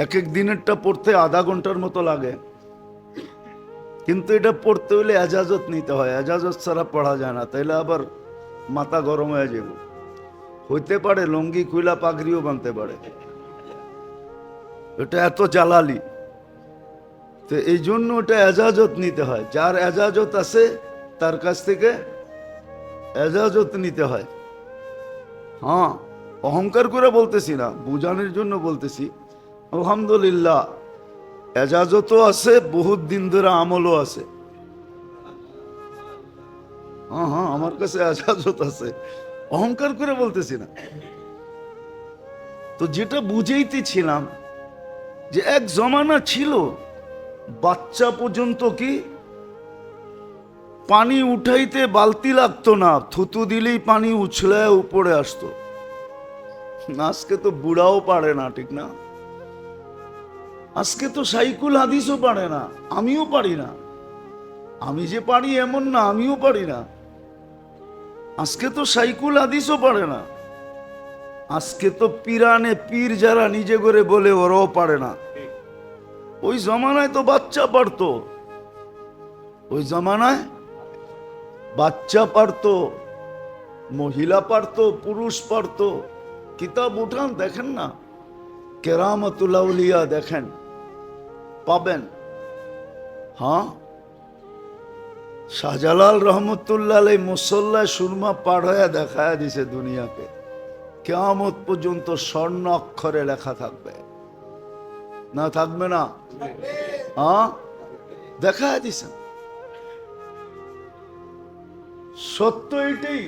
এক এক দিনেরটা পড়তে আধা ঘন্টার মতো লাগে, কিন্তু এটা পড়তে হইলে এজাজত নিতে হয়, এজাজত ছাড়া পড়া যায় না, তাইলে আবার মাথা গরম হয়ে যাব। হইতে পারে লঙ্গি খুইলা পাগড়িও বানতে পারে, এটা এত জালালি। তো এই জন্য ওটা এজাজত নিতে হয়, যার এজাজত আছে তার কাছ থেকে এজাজত নিতে হয়। হ্যাঁ, অহংকার করে বলতেছি না, বুঝানোর জন্য বলতেছি। আলহামদুলিল্লাহ এজাজতও আছে, বহুত দিন ধরে আমলও আছে। হ্যাঁ হ্যাঁ, আমার কাছে এজাজত আছে, অহংকার করে বলতেছি না। তো যেটা বুঝাইতেছিলাম যে এক জমানা ছিল বাচ্চা পর্যন্ত কি পানি উঠাইতে বালতি লাগতো না, থুতু দিলেই পানি উছলায় উপরে আসতো। আজকে তো বুড়াও পারে না, ঠিক না? আজকে তো সাইকুল হাদিসও পারে না, আমিও পারি না। আমি যে পারি এমন না, আমিও পারি না। আজকে তো সাইকুল হাদিসও পারে না। আজকে তো পিরানে পীর যারা নিজে করে বলে ওরাও পারে না। ওই জমানায় তো বাচ্চা পারতো, ওই জমানায় বাচ্চা পারতো, মহিলা পারতো, পুরুষ পারতো। কিতাব উঠান দেখেন না, কেরামতুল আউলিয়া দেখেন, পাবেন। হ্যাঁ, শাহজালাল রহমতুল্লাহ আলাই মুসল্লায় সুরমা পার হয়ে দেখায় দিছে দুনিয়াকে, কিয়ামত পর্যন্ত স্বর্ণ অক্ষরে লেখা থাকবে, না থাকবে না? হ্যাঁ, দেখায় দিছে। সত্য এটাই,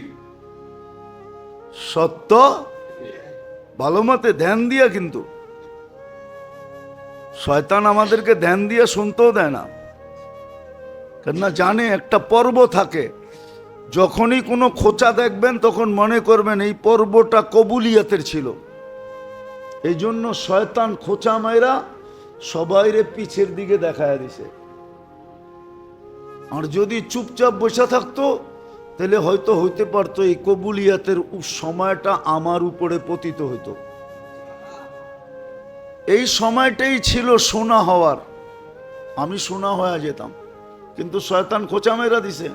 সত্য। ভালো মতে ধ্যান দিয়া, কিন্তু শয়তান আমাদেরকে ধ্যান দিয়া শুনতেও দেয় না, কেননা জানে একটা পর্ব থাকে। যখনই কোনো খোঁচা দেখবেন তখন মনে করবেন এই পর্বটা কবুলিয়াতের ছিল। এই জন্য শয়তান খোঁচা মাইরা সবাইরে পিছের দিকে দেখায় দিছে। আর যদি চুপচাপ বসে থাকতো তাহলে হয়তো হইতে পারতো এই কবুলিয়াতের সময়টা আমার উপরে পতিত হইতো। এই সময়টাই ছিল সোনা হওয়ার, আমি সোনা হয়ে যেতাম, কিন্তু শয়তান খোঁচা মেরা দিছে।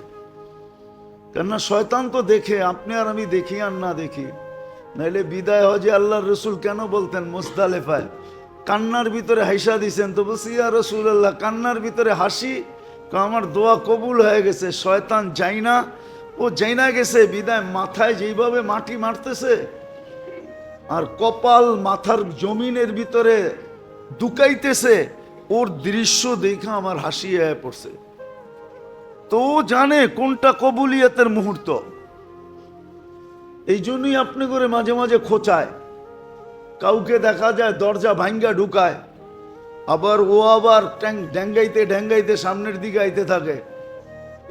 কেননা শয়তান তো দেখে, আপনি আর আমি দেখি আর না দেখি। নাইলে বিদায় হজে আল্লাহর রসুল কেন বলতেন মুজদালিফায় কান্নার ভিতরে হাসা দিছেন? তো বলছি ইয়া রাসূলুল্লাহ, কান্নার ভিতরে হাসি, আমার দোয়া কবুল হয়ে গেছে, শয়তান যাই না, ও যাই না গেছে বিদায় মাথায় যেইভাবে মাটি মারতেছে আর কপাল মাথার জমিনের ভিতরে দুকাইতেছে, ওর দৃশ্য দেখা আমার হাসি আয়া পড়ছে। তো জানে কোনটা কবুলিয়তের মুহূর্ত। এই জন্যই আপনি করে মাঝে মাঝে খোঁচায়, কাউকে দেখা যায় দরজা ভাঙ্গা ঢুকায়, আবার ও আবার ড্যাঙ্গাইতে ড্যাঙ্গাইতে সামনের দিকে আইতে থাকে।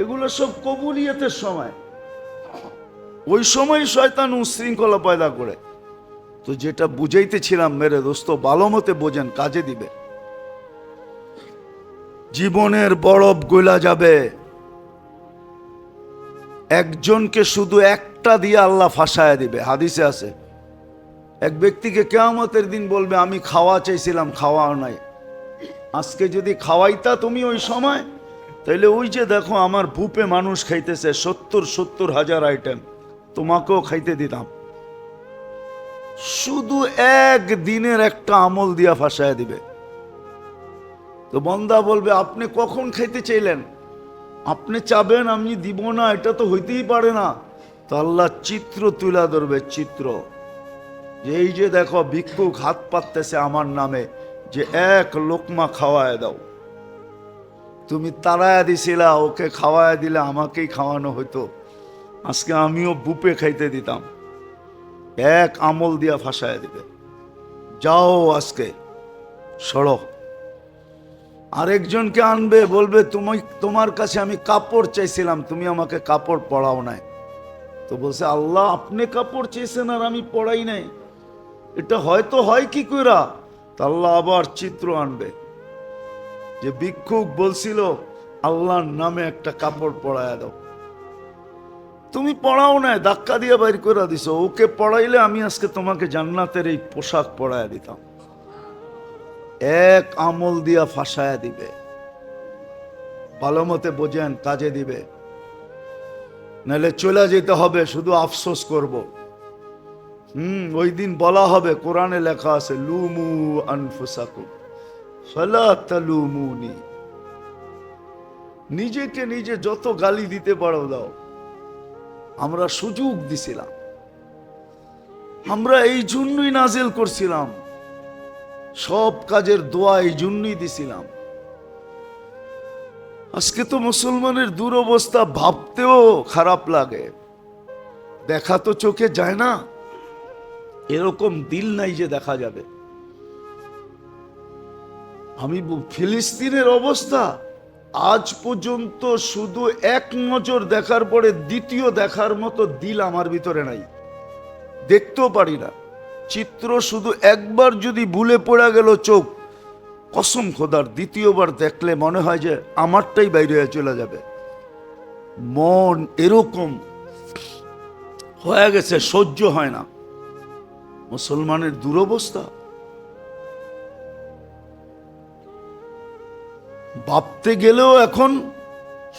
এগুলো সব কবুলিয়তের সময়, ওই সময় শয়তান উশৃঙ্খলা পয়দা করে। তো যেটা বুঝাইতেছিলাম মেরে দোস্ত, ভালো মতে বোঝেন, কাজে দিবে। জীবনের বরফ গলা যাবে, একজনকে শুধু একটা দিয়ে আল্লাহ ফাঁসায় দিবে। হাদিসে আছে, এক ব্যক্তিকে কিয়ামতের দিন বলবে আমি খাওয়া চাইছিলাম, খাওয়াও নাই। আজকে যদি খাওয়াইতা তুমি ওই সময়, তাইলে ওই যে দেখো আমার বুপে মানুষ খাইতেছে 70,000 আইটেম, তোমাকেও খাইতে দিতাম। শুধু এক দিনের একটা আমল দিয়া ফাঁসায় দিবে। তো বন্দা বলবে আপনি কখন খাইতে চাইলেন? আপনি চাবেন আমি দিব না, এটা তো হইতেই পারে না। তো আল্লাহ চিত্র তুলা ধরবে, চিত্র, যে এই যে দেখো ভিক্ষুক হাত পাততেছে আমার নামে, যে এক লোকমা খাওয়ায় দাও। তুমি তাড়ায়া দিছিলা, ওকে খাওয়ায় দিলে আমাকেই খাওয়ানো হইতো, আজকে আমিও বুপে খাইতে দিতাম। এক আমল দিয়া ফাঁসায় দিবে, যাও আজকে সরো। আরেকজনকে আনবে, বলবে তুমি, তোমার কাছে আমি কাপড় চাইছিলাম, তুমি আমাকে কাপড় পরাও নাই। তো বলছে আল্লাহ আপনি কাপড় চেয়েছেন আর আমি পরাই নাই, এটা হয়তো হয় কি কইরা? তা আল্লাহ আবার চিত্র আনবে, যে ভিক্ষুক বলছিল আল্লাহর নামে একটা কাপড় পরায়া দাও, তুমি পড়াও নাই, ধাক্কা দিয়ে বাইর করে দিছো। ওকে পড়াইলে আমি আজকে তোমাকে জান্নাতের এই পোশাক পরায়া দিতাম। এক আমল দিয়া ফাঁসায়া দিবে, ভালো মতে বোঝেন, কাজে দিবে, নাহলে চলে যেতে হবে, শুধু আফসোস করব। ওই দিন বলা হবে, কোরআনে লেখা আছে লুমু আনফুসাকুম ফালা তালুমুনি, নিজেকে নিজে যত গালি দিতে পারো দাও। আমরা সুযোগ দিছিলাম, আমরা এই জন্যই নাজিল করছিলাম, সব কাজের দোয়া এই জন্যই দিছিলাম। আজকে তো মুসলমানের দুরবস্থা ভাবতেও খারাপ লাগে, দেখা তো চোখে যায় না, এরকম দিল নাই যে দেখা যাবে। আমি ফিলিস্তিনের অবস্থা আজ পর্যন্ত শুধু এক নজর দেখার পরে দ্বিতীয় দেখার মতো দিল আমার ভিতরে নাই, দেখতেও পারি না। চিত্র শুধু একবার যদি ভুলে পড়ে গেল চোখ, কসম খোদার দ্বিতীয়বার দেখলে মনে হয় যে আমারটাই বাইরে হয়ে চলে যাবে। মন এরকম হয়ে গেছে, সহ্য হয় না। মুসলমানের দুরবস্থা ভাবতে গেলেও এখন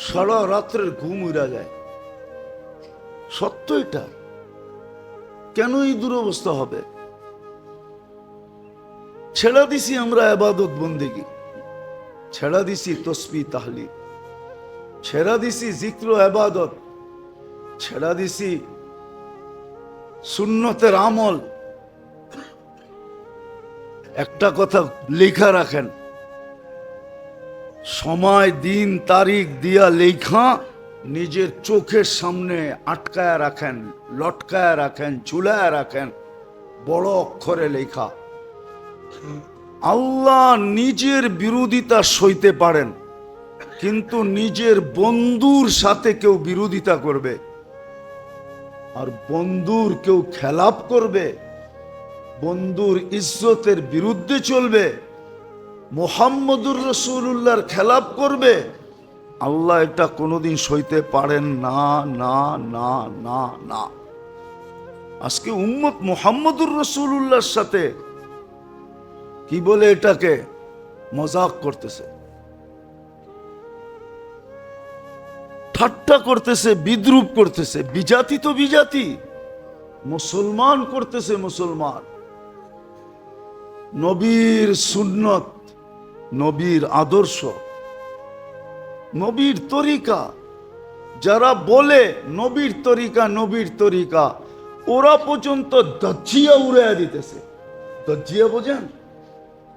সারা রাত্রের ঘুম উড়া যায়। সত্য এটা, কেন এই দুরবস্থা হবে? ছেড়া দিছি আমরা ইবাদত বন্দেগী, ছেড়া দিছি তসবিহ তাহলিল, ছেড়া দিছি জিক্র ইবাদত, ছেড়া দিছি সুন্নতের আমল। একটা কথা লেখা রাখেন, সময় দিন তারিখ দিয়া লেখা নিজের চোখের সামনে আটকায় রাখেন, লটকায় রাখেন, ঝুলায় রাখেন, বড় অক্ষরে লেখা। আল্লাহ নিজের বিরোধিতা সইতে পারেন, কিন্তু নিজের বন্ধুর সাথে কেউ বিরোধিতা করবে আর বন্ধুর কেউ খেলাপ করবে, বন্ধুর ইজ্জতের বিরুদ্ধে চলবে, মুহাম্মদুর রাসূলুল্লাহর খেলাপ করবে, আল্লাহ এটা কোনোদিন সইতে পারেন না, না, না, না, না। আজকে উম্মত মুহাম্মদুর রাসূলুল্লাহর সাথে কি বলে এটাকে মজাক করতেছে, ঠাট্টা করতেছে, বিদ্রুপ করতেছে। বিজাতি তো বিজাতি, মুসলমান করতেছে মুসলমান। নবীর সুন্নত, নবীর আদর্শ, নবীর তরিকা, যারা বলে নবীর তরিকা, নবীর তরিকা, ওরা পর্যন্ত দজ্জিয়া উড়াইয়া দিতেছে। দজ্জিয়া বোঝেন?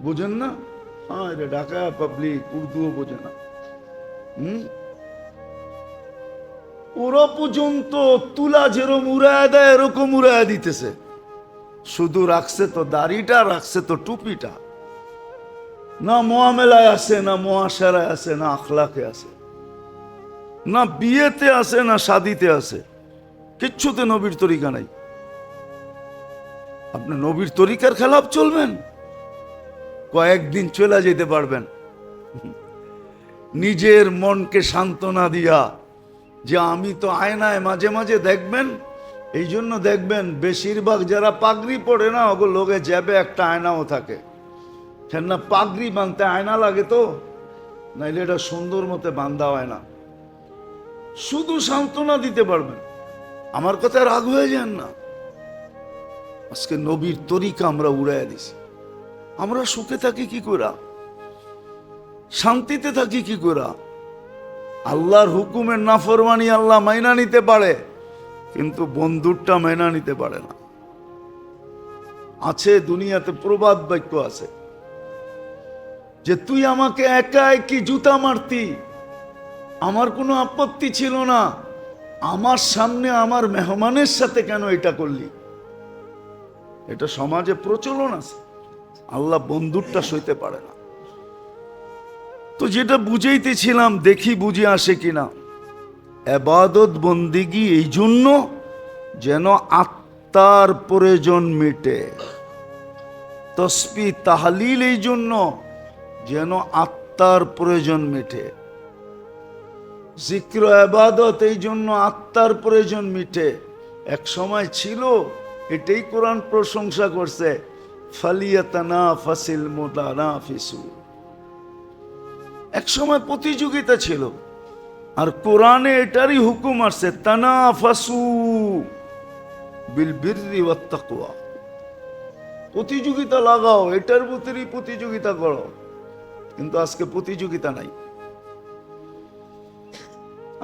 বোঝেন না? হ্যাঁ, এটা ঢাকা পাবলিক উর্দুও বোঝে না। ওরা পর্যন্ত তুলা যেরকম উড়ায় দেয় এরকম উড়ায় দিতেছে। শুধু রাখছে তো দাড়িটা, রাখছে তো টুপিটা। না মুআমেলায় আছে, না মুআশারায় আছে, না আখলাকে আছে, না বিয়েতে আছে, না শাদিতে আছে, কিচ্ছুতে নবীর তরিকা নাই। আপনি নবীর তরিকার খেলাফ চলবেন, কয়েকদিন চলে যেতে পারবেন। নিজের মনকে সান্ত্বনা দিয়া যে আমি তো আয়নায় মাঝে মাঝে দেখবেন, এই জন্য দেখবেন বেশিরভাগ যারা পাগড়ি পড়ে না ওগুলো লোকে যাবে একটা আয়নাও থাকে, কেননা পাগড়ি বাঁধতে আয়না লাগে তো, নাইলে এটা সুন্দর মতো বান্ধা হয় না। শুধু সান্ত্বনা দিতে পারবেন, আমার কথা রাগ হয়ে যান না। আজকে নবীর তরিকা আমরা উড়াইয়া দিছি। আমরা সুখে থাকি কি করে, শান্তিতে থাকি কি করে? আল্লাহর হুকুমের নাফরমানি আল্লাহ মাইনা নিতে পারে, কিন্তু বন্ধুরটা মাইনা নিতে পারে না। আছে দুনিয়াতে প্রবাদ বাক্য আছে যে তুই আমাকে একা একই জুতা মারতি, আমার কোনো আপত্তি ছিল না, আমার সামনে আমার মেহমানের সাথে কেন এটা করলি? এটা সমাজে প্রচলন আছে। আল্লাহ বন্ধুরটা সইতে পারে না। তো যেটা বুঝাইতেছিলাম, দেখি বুঝে আসে কিনা। ইবাদত বন্দিগি এই জন্য যেন আত্মার প্রয়োজন মিটে, তসবিহ তাহলিল এই জন্য যেন আত্মার প্রয়োজন মিটে, জিক্র ইবাদত এই জন্য আত্মার প্রয়োজন মিটে। এক সময় ছিল, এটাই কোরআন প্রশংসা করছে, ফালিয়াতানাফাসিল মুতানাফিসুন। এক সময় প্রতিযোগিতা ছিল, আর কোরআনে এটারই হুকুম আসছে, তানাফাসু বিল বিররি ওয়াত তাকওয়া। প্রতিযোগিতা লাগাও, এটার ভিতরেই প্রতিযোগিতা করো। কিন্তু আজকে প্রতিযোগিতা নাই।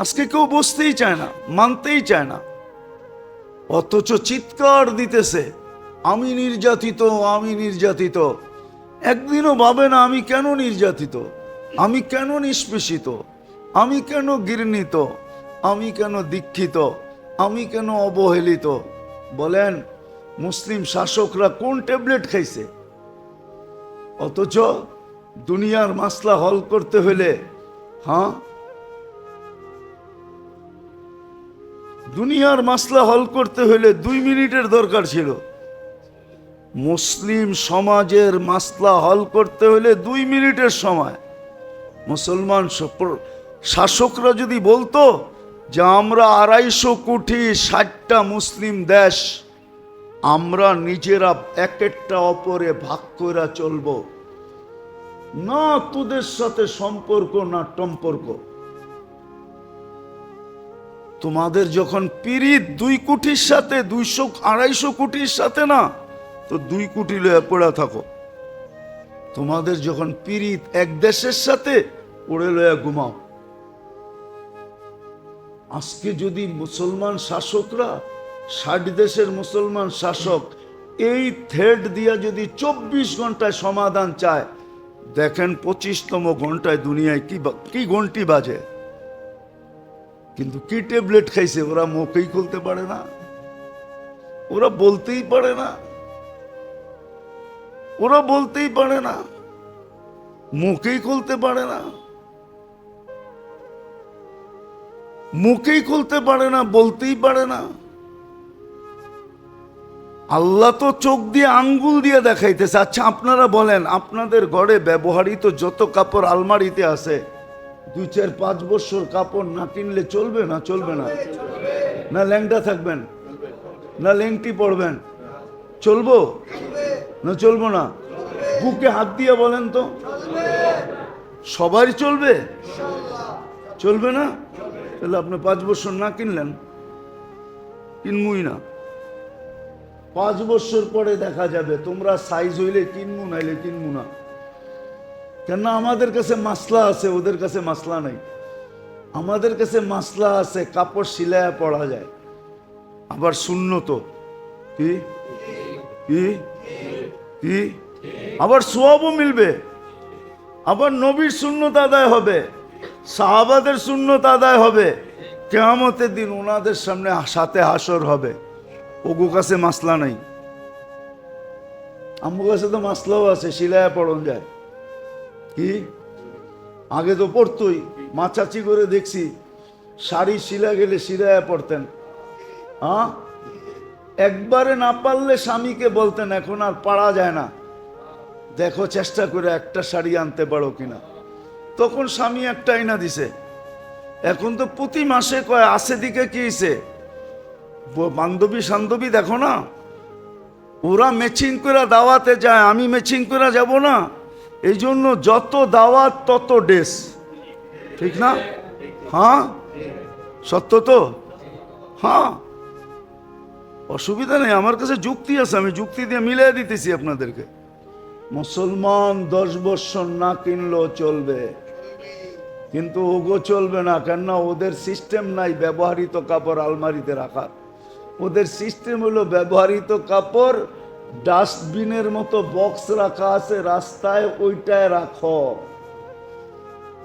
আজকে কেউ বসতেই চায় না, মানতেই চায় না, অথচ চিৎকার দিতেছে আমি নির্যাতিত, আমি নির্যাতিত। একদিনও ভাবে না আমি কেন নির্যাতিত, আমি কেন নিষ্পেষিত, আমি কেন ঘৃণিত, আমি কেন দীক্ষিত, আমি কেন অবহেলিত। বলেন মুসলিম শাসকরা কোন ট্যাবলেট খাইছে? অথচ দুনিয়ার মাসলা হল করতে হলে, হ্যাঁ, দুনিয়ার মাসলা হল করতে হলে 2 মিনিটের দরকার ছিল। মুসলিম সমাজের মাসলা হল করতে হলে 2 মিনিটের সময়। মুসলমান শাসকরা যদি বলতো যে আমরা 250 কোটি 60টা মুসলিম দেশ, আমরা নিজেরা এক একটা অপরে ভাগ করে চলবো, না তোদের সাথে সম্পর্ক না টম্পর্ক। তোমাদের যখন পিরিত 2 কোটির সাথে, 200-250 কোটির সাথে না, তো 2 কোটি লয়ে পড়া থাকো। তোমাদের যখন পিরিত এক দেশের সাথে, পড়ে লয়ে ঘুমাও। আজকে যদি মুসলমান শাসকরা, 60 দেশের মুসলমান শাসক এই থ্রেড দিয়া যদি 24 ঘন্টায় সমাধান চায়, দেখেন 25তম ঘন্টায় দুনিয়ায় কি ঘন্টি বাজে। কিন্তু কি ট্যাবলেট খাইছে, ওরা মুখেই খুলতে পারে না, ওরা বলতেই পারে না, ওরা বলতেই পারে না, মুখেই খুলতে পারে না, মুখেই খুলতে পারে না, বলতেই পারে না। আল্লাহ তো চোখ দিয়ে আঙ্গুল দিয়ে দেখাইতেছে। আচ্ছা আপনারা বলেন, আপনাদের ঘরে ব্যবহৃত যত কাপড় আলমারিতে আছে, 2-4-5 বছর কাপড় না কিনলে চলবে না? চলবে না? না ল্যাংটা থাকবেন, না লেংটি পড়বেন? চলবো না চলবো না? বুকে হাত দিয়ে বলেন তো, সবাই চলবে? চলবে না? তাহলে আপনি 5 বছর না কিনলেন, কিনবই না। 5 বছর পরে দেখা যাবে, তোমরা সাইজ হইলে কিনবো, নাইলে কিনবো না। কেন? আমাদের কাছে মাসলা আছে, ওদের কাছে মাসলা নাই। আমাদের কাছে মাসলা আছে, কাপড় সিলায়া পরা যায়, আবার সুন্নত কি কি কি, আবার সওয়াবও মিলবে, আবার নবীর সুন্নত আদায় হবে, সাহাবাদের সুন্নত আদায় হবে। কিয়ামতের দিন ওনাদের সামনে সাথে হাসর হবে। ওগো কাছে মাসলা নাই, আমার কাছে তো মাসলাও আছে, সিলায়া পড়ন যায়। কি আগে তো পড়তোই, মা চাচি করে দেখছি শাড়ি শিলা গেলে শিরায় পড়তেন। হ্যাঁ, একবারে না পারলে স্বামীকে বলতেন এখন আর পারা যায় না, দেখো চেষ্টা করে একটা শাড়ি আনতে পারো কিনা। তখন স্বামী একটা আইনা দিছে। এখন তো প্রতি মাসে কয় আসে দিকে কি হইছে, বান্ধবী সান্ধবী দেখো না, ওরা ম্যাচিং করে দাওয়াতে যায়, আমি ম্যাচিং করে যাব না। এই জন্য যত দাওয়াত তত ড্রেস, ঠিক না? হ্যাঁ সত্য তো। হ্যাঁ, অসুবিধা নেই, আমার কাছে যুক্তি আছে, আমি যুক্তি দিয়ে মিলিয়ে দিতেছি আপনাদেরকে। মুসলমান 10 বছর না কিনলেও চলবে, কিন্তু ওগো চলবে না, কেননা ওদের সিস্টেম নাই ব্যবহৃত কাপড় আলমারিতে রাখার। ওদের সিস্টেম হলো ব্যবহৃত কাপড় ডাস্টবিনের মতো বক্স রাখা আছে রাস্তায়, ওইটায় রাখো।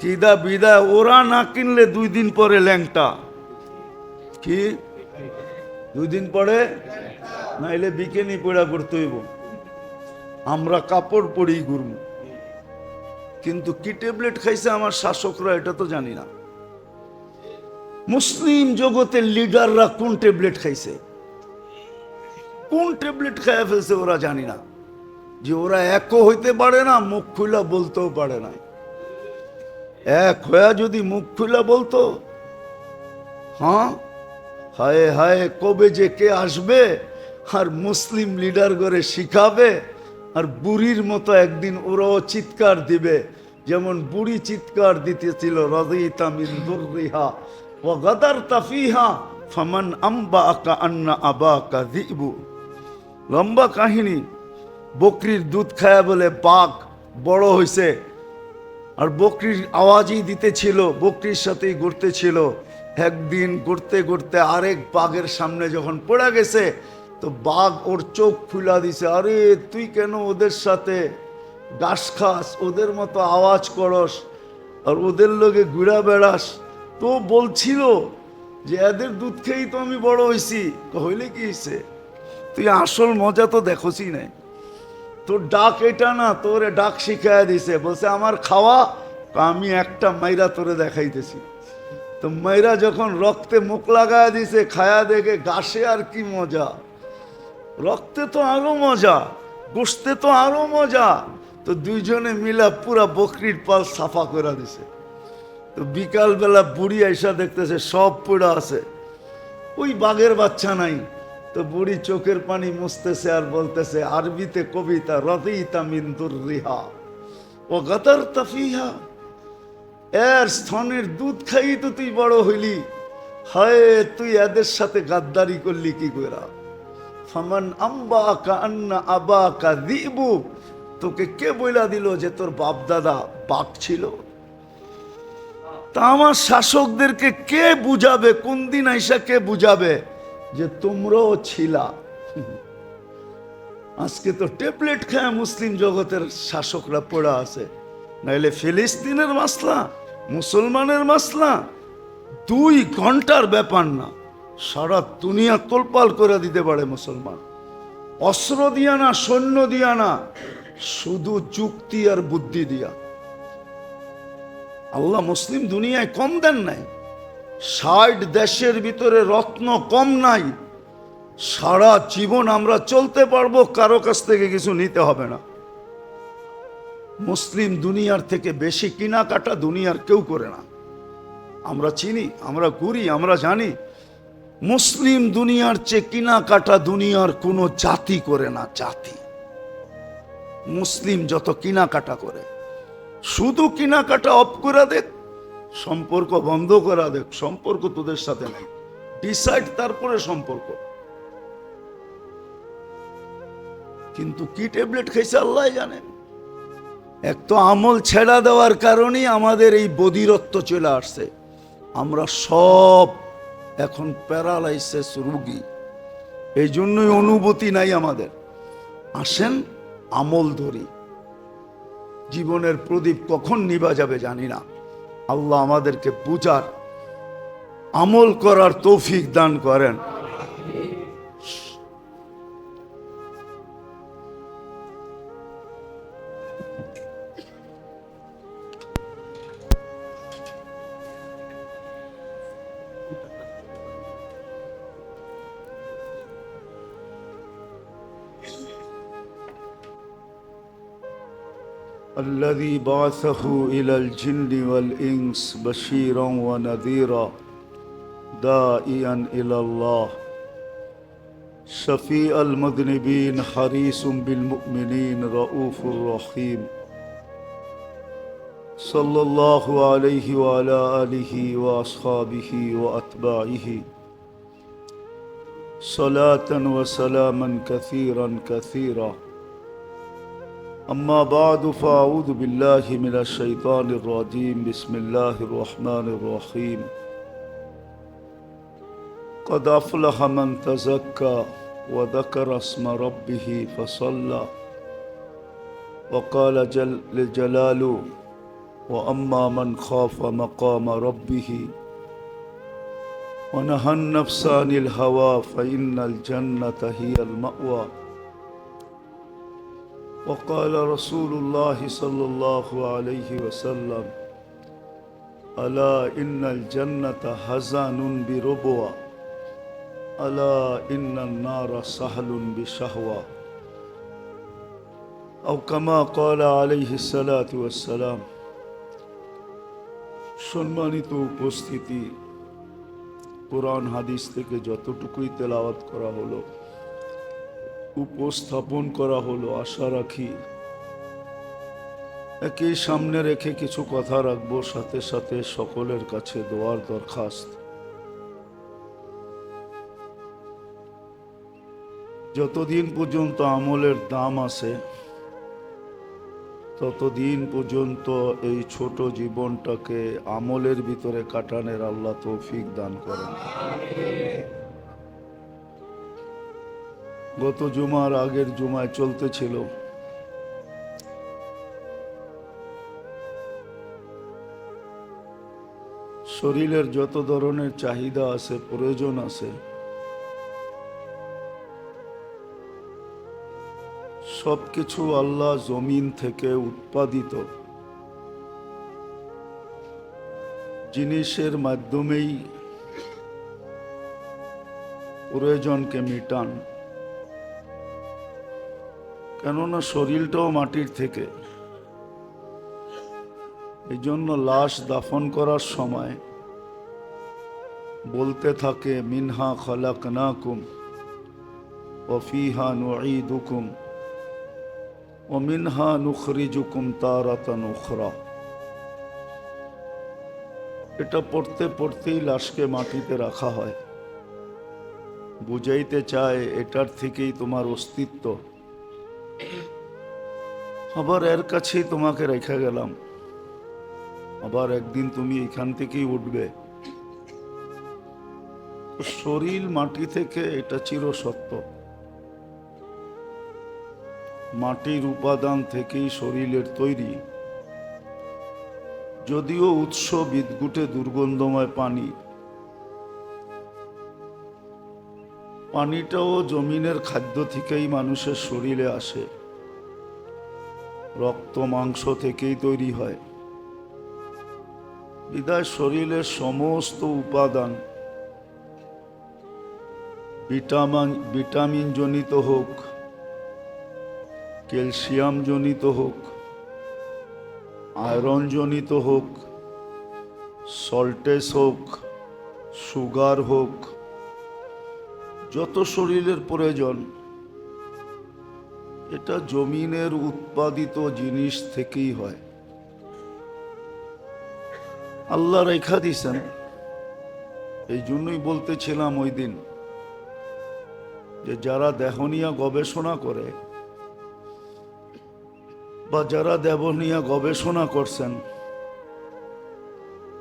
চিদা বিদা ওরা না কিনলে 2 দিন পরে ল্যাংটা। কি 2 দিন পরে? নাইলে বিকেনি পড়া করতে হইব। আমরা কাপড় পরেই ঘুরব, কিন্তু কি ট্যাবলেট খাইছে আমার শাসকরা এটা তো জানি না। মুসলিম জগতের লিডাররা কোন ট্যাবলেট খাইছে, কোন ট্যাবলেট খাইয়া ফেলছে ওরা জানি না। যে ওরা একও হইতে পারে না, মুখ খুলা বলতেও পারে না। এক হয়ে যদি মুখ খুলা বলতো, হ্যাঁ হায় হায় কবে যে কে আসবে আর মুসলিম লিডার করে শিখাবে, আর বুড়ির মতো একদিন ওরাও চিৎকার দিবে, যেমন বুড়ি চিৎকার দিতেছিল রাদিতা মিন দুররিহা ওয়া গাদারতা ফিহা ফামান আম্বাকা আন্না আবাকা যিবু। লম্বা কাহিনী। বকরির দুধ খায়া বলে বাঘ বড় হইছে, আর বকরির আওয়াজই দিতেছিল, বকরির সাথেই ঘুরতেছিল। একদিন ঘুরতে ঘুরতে আরেক বাঘের সামনে যখন পড়ে গেছে, তো বাঘ ওর চোখ খুলা দিছে, আরে তুই কেন ওদের সাথে ঘাস খাস, ওদের মতো আওয়াজ করস, আর ওদের লোকে ঘুরা বেড়াস। তো বলছিল যে এদের দুধ খেয়েই তো আমি বড় হয়েছি। হইলে কি হয়েছে, তুই আসল মজা তো দেখোসই নাই। তোর ডাক এটা না, তোরে ডাক শিখাইয়া দিছে। বলছে আমার খাওয়া, আমি একটা মাইরা তোরে দেখাইতেছি। তো মাইরা যখন রক্তে মুখ লাগায় দিছে, খায়া দেখে ঘাসে আর কি মজা, রক্তে তো আরো মজা, গোশতে তো আরো মজা। তো দুইজনে মিলা পুরা বকরির পাল সাফা করে দিছে। তো বিকালবেলা বুড়ি আইসা দেখতেছে সব পুরা আছে, ওই বাঘের বাচ্চা নাই। তো বুড়ি চোখের পানি মুছতেছে আর বলতেছে আরবিতে কবিতা, রাদিতা মিন দুররিহা ওয়া গাদারতা ফিহা। এর স্তনের দুধ খাই তো তুই বড় হইলি, হায় তুই এদের সাথে গাদ্দারি করলি কি কইরা। ফামান আম্বাকা আন্না আবাকা যিবু। তোকে কে বইলা দিল যে তোর বাপ দাদা বাঘ ছিল? তা আমার শাসকদেরকে কে বুঝাবে, কোন দিন আইসা কে বুঝাবে যে তোমরাও ছিলা? আজকে তো ট্যাবলেট খায় মুসলিম জগতের শাসকরা পড়া আছে। নাইলে ফিলিস্তিনের মাসলা, মুসলমানের মাসলা 2 ঘন্টার ব্যাপার না, সারা দুনিয়া তোলপাল করে দিতে পারে মুসলমান। অস্ত্র দিয়া না, সৈন্য দিয়া না, শুধু যুক্তি আর বুদ্ধি দিয়া। আল্লাহ মুসলিম দুনিয়ায় কম দেন নাই। 60 দেশের ভিতরে রত্ন কম নাই। সারা জীবন আমরা চলতে পারবো, কারো কাছ থেকে কিছু নিতে হবে না। মুসলিম দুনিয়ার থেকে বেশি কেনাকাটা দুনিয়ার কেউ করে না। আমরা চিনি, আমরা ঘুরি, আমরা জানি মুসলিম দুনিয়ার চেয়ে কেনাকাটা দুনিয়ার কোনো জাতি করে না। জাতি মুসলিম যত কেনাকাটা করে, শুধু কেনাকাটা অফ করে দেখ, সম্পর্ক বন্ধ করা দেখ, সম্পর্ক তোদের সাথে নাই, ডিসাইড তারপরে সম্পর্ক। কিন্তু কি ট্যাবলেট খাইছে আল্লাহ জানে। এক তো আমল ছেড়া দেওয়ার কারণেই আমাদের এই বধিরত্ব চলে আসছে। আমরা সব এখন প্যারালাইসিস রোগী, এই জন্যই অনুভূতি নাই আমাদের। আসেন আমল ধরি, জীবনের প্রদীপ কখন নিভা যাবে জানি না। আল্লাহ আমাদেরকে বুঝার, আমল করার তৌফিক দান করেন। الذي بعثه إلى الجن والإنس بشيرا ونذيرا داعيا إلى الله شفيع المذنبين حريص بالمؤمنين رؤوف رحيم صلى الله عليه وعلى آله وأصحابه وأتباعه صلاة وسلاما كثيرا كثيرا أما بعد فأعوذ بالله من الشيطان الرجيم بسم الله الرحمن الرحيم قد أفلح من تزكى وذكر اسم ربه فصلى وقال جل جلاله وأما من خاف مقام ربه ونهى النفس عن الهوى فإن الجنة هي المأوى وقال رسول الله صلى الله عليه وسلم ألا إن الجنة حزن بربوة ألا إن النار سهل بشهوة أو كما قال عليه الصلاة والسلام সম্মানিত উপস্থিতি কোরআন হাদিস থেকে যতটুকুই তেলাওয়াত করা হলো উপস্থাপন করা হলো আশা রাখি একই সামনে রেখে কিছু কথা রাখবো সাথে সাথে সকলের কাছে দোয়ার দরখাস্ত যতদিন পর্যন্ত আমলের দাম আছে ততদিন পর্যন্ত এই ছোট জীবনটাকে আমলের ভিতরে কাটানোর আল্লাহ তৌফিক দান করেন গত জুমার আগের জুমায় চলতেছিল শরীরের যত ধরনের চাহিদা আছে প্রয়োজন আছে সবকিছু আল্লাহ জমিন থেকে উৎপাদিত জিনিসের মাধ্যমেই প্রয়োজনকে মিটান কেননা শরীরটাও মাটির থেকে এই জন্য লাশ দাফন করার সময় বলতে থাকে মিনহা খালাকনাকুম ওয়া ফিহা নুঈদুকুম ومنها نخرجكم تارة أخرى এটা পড়তে পড়তেই লাশকে মাটিতে রাখা হয় বুঝাইতে চায় এটার থেকেই তোমার অস্তিত্ব আবার এর কাছেই তোমাকে রেখে গেলাম আবার একদিন তুমি এখান থেকেই উঠবে শরীর মাটি থেকে এটা চিরসত্য মাটির উপাদান থেকেই শরীরের তৈরি যদিও উৎস বিদ্যুটে দুর্গন্ধময় পানিটাও জমিনের খাদ্য থেকেই মানুষের শরীরে আসে রক্ত মাংস থেকেই তৈরি হয় বিধায় শরীরের সমস্ত উপাদান ভিটামিন জনিত হোক ক্যালসিয়াম জনিত হোক আয়রন জনিত হোক সল্টেজ হোক সুগার হোক যত শরীরের প্রয়োজন এটা জমিনের উৎপাদিত জিনিস থেকেই হয় আল্লাহ রেখা দিয়েছেন এই জন্যই বলতেছিলাম ওই দিন যে যারা দেহ নিয়ে গবেষণা করে বা যারা দেহ নিয়ে গবেষণা করছেন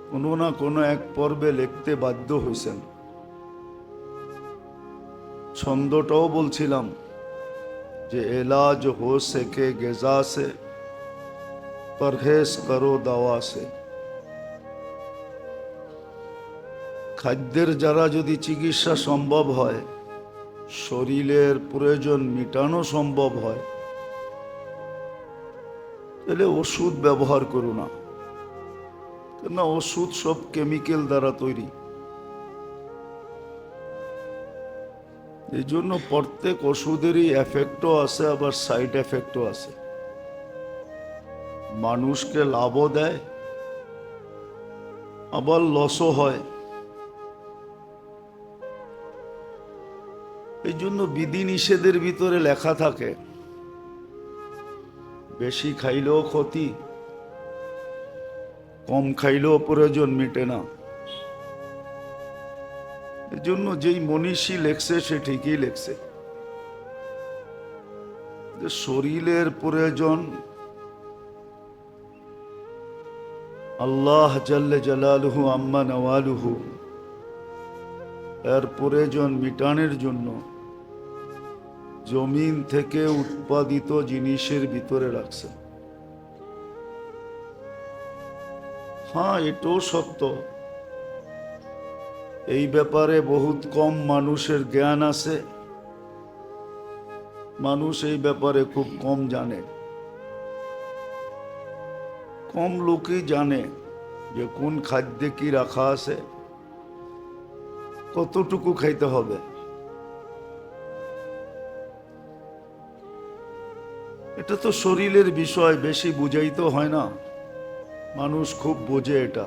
কোনো না কোনো এক পর্বে লিখতে বাধ্য হয়েছেন ছন্দটাও বলছিলাম যে এলাজ হো সকে গেজা সে পরহেজ করো দাওয়া সে খাদ্যের যারা যদি চিকিৎসা সম্ভব হয় শরীরের প্রয়োজন মিটানো সম্ভব হয় তাহলে ওষুধ ব্যবহার করো না কেননা ওষুধ সব কেমিক্যাল দ্বারা তৈরি এই জন্য প্রত্যেক ওষুধেরই এফেক্টও আছে আবার সাইড এফেক্টও আছে মানুষকে লাভও দেয়, আবার লসও হয়। এই জন্য বিধিনিষেধের ভিতরে লেখা থাকে, বেশি খাইলেও ক্ষতি, কম খাইলেও প্রয়োজন মিটে না। এই জন্য যেই মনীষী লেখছে সে ঠিকই লেখছে যে শরীরের প্রয়োজন আল্লাহ জাল্লে জালালুহু আম্মা নওয়ালুহু এর প্রয়োজন মিটানোর জন্য জমিন থেকে উৎপাদিত জিনিসের ভিতরে রাখছে। হ্যাঁ, এটাও সত্য, এই ব্যাপারে বহুত কম মানুষের জ্ঞান আছে, মানুষ এই ব্যাপারে খুব কম জানে। কম লোকই জানে যে কোন খাদ্যে কি রাখা আছে, কতটুকু খাইতে হবে। এটা তো শরীরের বিষয়, বেশি বুঝাইতে হয় না, মানুষ খুব বোঝে এটা।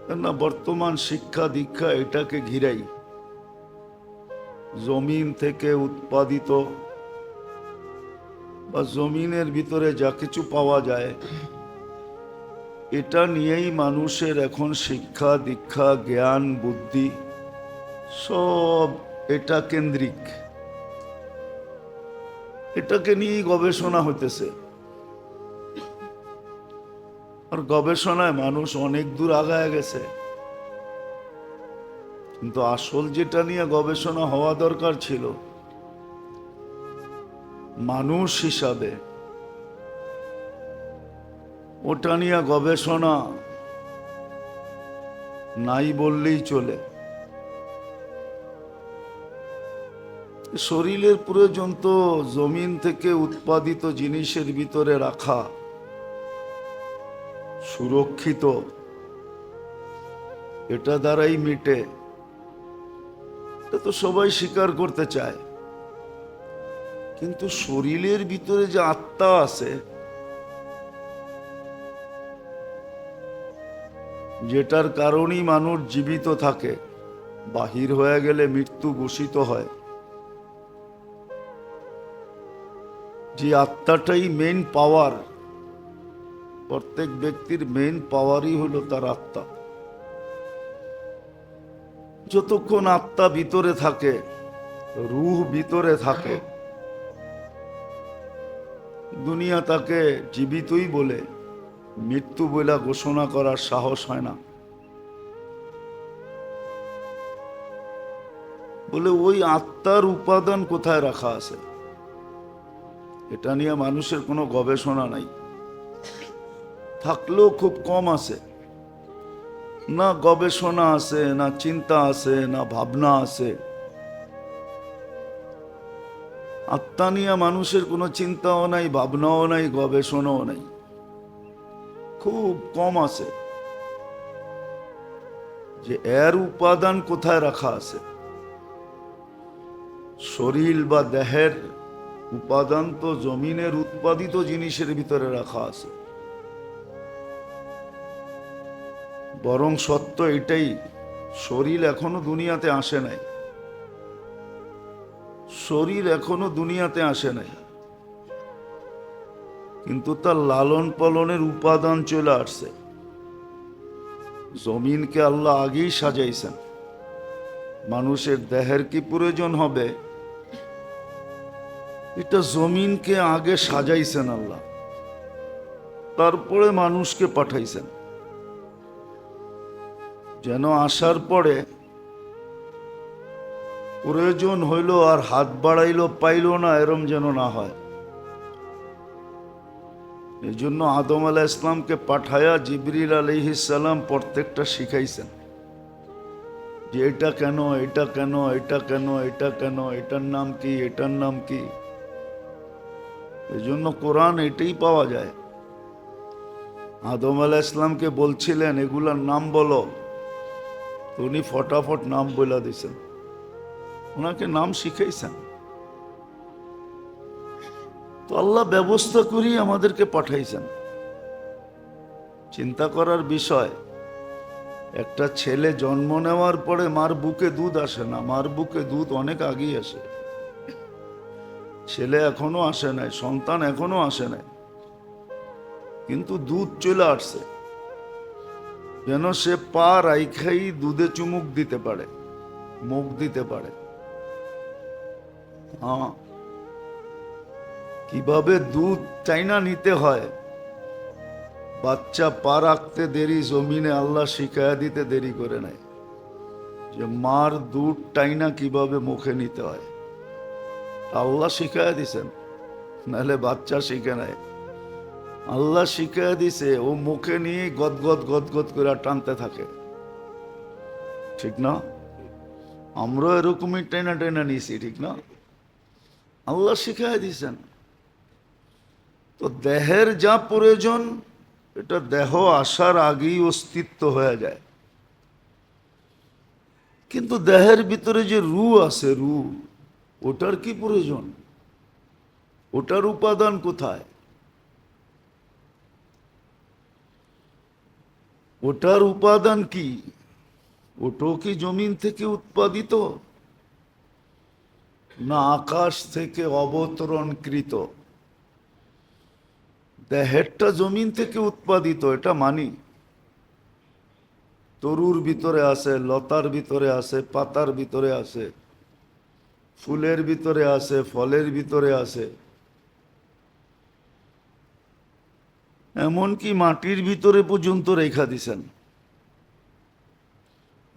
কেননা বর্তমান শিক্ষা দীক্ষা এটাকে ঘিরাই, জমিন থেকে উৎপাদিত বা জমিনের ভিতরে যা কিছু পাওয়া যায় এটা নিয়েই মানুষের এখন শিক্ষা দীক্ষা জ্ঞান বুদ্ধি সব এটা কেন্দ্রিক, এটাকে নিয়েই গবেষণা হইতেছে। আর গবেষণায় মানুষ অনেক দূর আগায় গেছে, কিন্তু আসল যেটা নিয়ে গবেষণা হওয়া দরকার ছিল মানুষ হিসাবে, ওটা নিয়ে গবেষণা নাই বললেই চলে। শরীরের প্রয়োজন তো জমিন থেকে উৎপাদিত জিনিসের ভিতরে রাখা, সুরক্ষিত, এটা দ্বারাই মিটে। এটা তো সবাই স্বীকার করতে চায়, কিন্তু শরীরের ভিতরে যে আত্মা আছে, যেটার কারণেই মানুষ জীবিত থাকে, বাহির হয়ে গেলে মৃত্যু ঘোষিত হয়, যে আত্মাটাই মেইন পাওয়ার। প্রত্যেক ব্যক্তির মেইন পাওয়ারই হলো তার আত্মা। যতক্ষণ আত্মা ভিতরে থাকে, রূহ ভিতরে থাকে, দুনিয়া তাকে জীবিতই বলে, মৃত্যু বলে ঘোষণা করার সাহস হয় না। বলে ওই আত্মার উপাদান কোথায় রাখা আছে, এটা নিয়ে মানুষের কোনো গবেষণা নাই, থাকলেও খুব কম আছে। না গবেষণা আছে, না চিন্তা আছে, না ভাবনা আছে। আত্মা নিয়ে মানুষের কোনো চিন্তাও নাই, ভাবনাও নাই, গবেষণাও নাই, খুব কম আছে যে এর উপাদান কোথায় রাখা আছে। শরীর বা দেহের উপাদান তো জমিনের উৎপাদিত জিনিসের ভিতরে রাখা আছে। বরং সত্য এটাই, শরীর এখনো দুনিয়াতে আসে নাই, শরীর এখনো দুনিয়াতে আসে নাই, কিন্তু তার লালন পালনের উপাদান চলে আসছে। জমিনকে আল্লাহ আগেই সাজাইছেন, মানুষের দেহের কি প্রয়োজন হবে এটা জমিনকে আগে সাজাইছেন আল্লাহ, তারপরে মানুষকে পাঠাইছেন, যেন আসার পরে প্রয়োজন হইল আর হাত বাড়াইলো পাইল না, এরম যেন না হয়। এই জন্য আদম আলাইহিস সালামকে পাঠায়া জিবরিল আলাইহিস সালাম প্রত্যেকটা শিখাইছেন যে এটা কেন, এটা কেন, এটা কেন, এটা কেন, এটার নাম কি, এটার নাম কি। এই জন্য কোরআন এটাই পাওয়া যায়। আদম আলাইহিস সালামকে বলছিলেন এগুলার নাম বলো, উনি ফটাফট নাম বলে দিয়েছেন, ওনাকে নাম শিখাইছেন। তো আল্লাহ ব্যবস্থা করেই আমাদেরকে পাঠাইছেন। চিন্তা করার বিষয়, একটা ছেলে জন্ম নেওয়ার পরে মার বুকে দুধ আসে না, মার বুকে দুধ অনেক আগেই আসে। ছেলে এখনো আসে নাই, সন্তান এখনো আসে নাই, কিন্তু দুধ চলে আসছে, যেন সে পা রাইখাই দুধে চুমুক দিতে পারে, মুখ দিতে পারে। হ্যাঁ, কিভাবে দুধ চাইনা নিতে হয়, বাচ্চা পা রাখতে দেরি জমিনে আল্লাহ শিখায়া দিতে দেরি করে নাই, যে মার দুধ টাইনা কিভাবে মুখে নিতে হয় আল্লাহ শিখায়া দিছেন, নাহলে বাচ্চা শিখে নাই। আল্লাহ শিখায়া দিছে, ও মুখে নিয়ে গদগদ গদগদ করে টানতে থাকে, ঠিক না? আমরা এরকমই টেনা টেনা নিছি, ঠিক না? আল্লাহ শিখায়া দিছেন। তো দেহের যা প্রয়োজন, এটা দেহ আসার আগেই অস্তিত্ব হয়ে যায়। কিন্তু দেহের ভিতরে যে রু আছে, রু, ওটার কি প্রয়োজন? ওটার উপাদান কোথায়? ওটার উপাদান কি? ওটাও কি জমিন থেকে উৎপাদিত, না আকাশ থেকে অবতরণকৃত? দেহেরটা জমিন থেকে উৎপাদিত, এটা মানি। তরুর ভিতরে আছে, লতার ভিতরে আছে, পাতার ভিতরে আছে, ফুলের ভিতরে আছে, ফলের ভিতরে আছে, এমনকি মাটির ভিতরে পর্যন্ত রেখা দিছেন।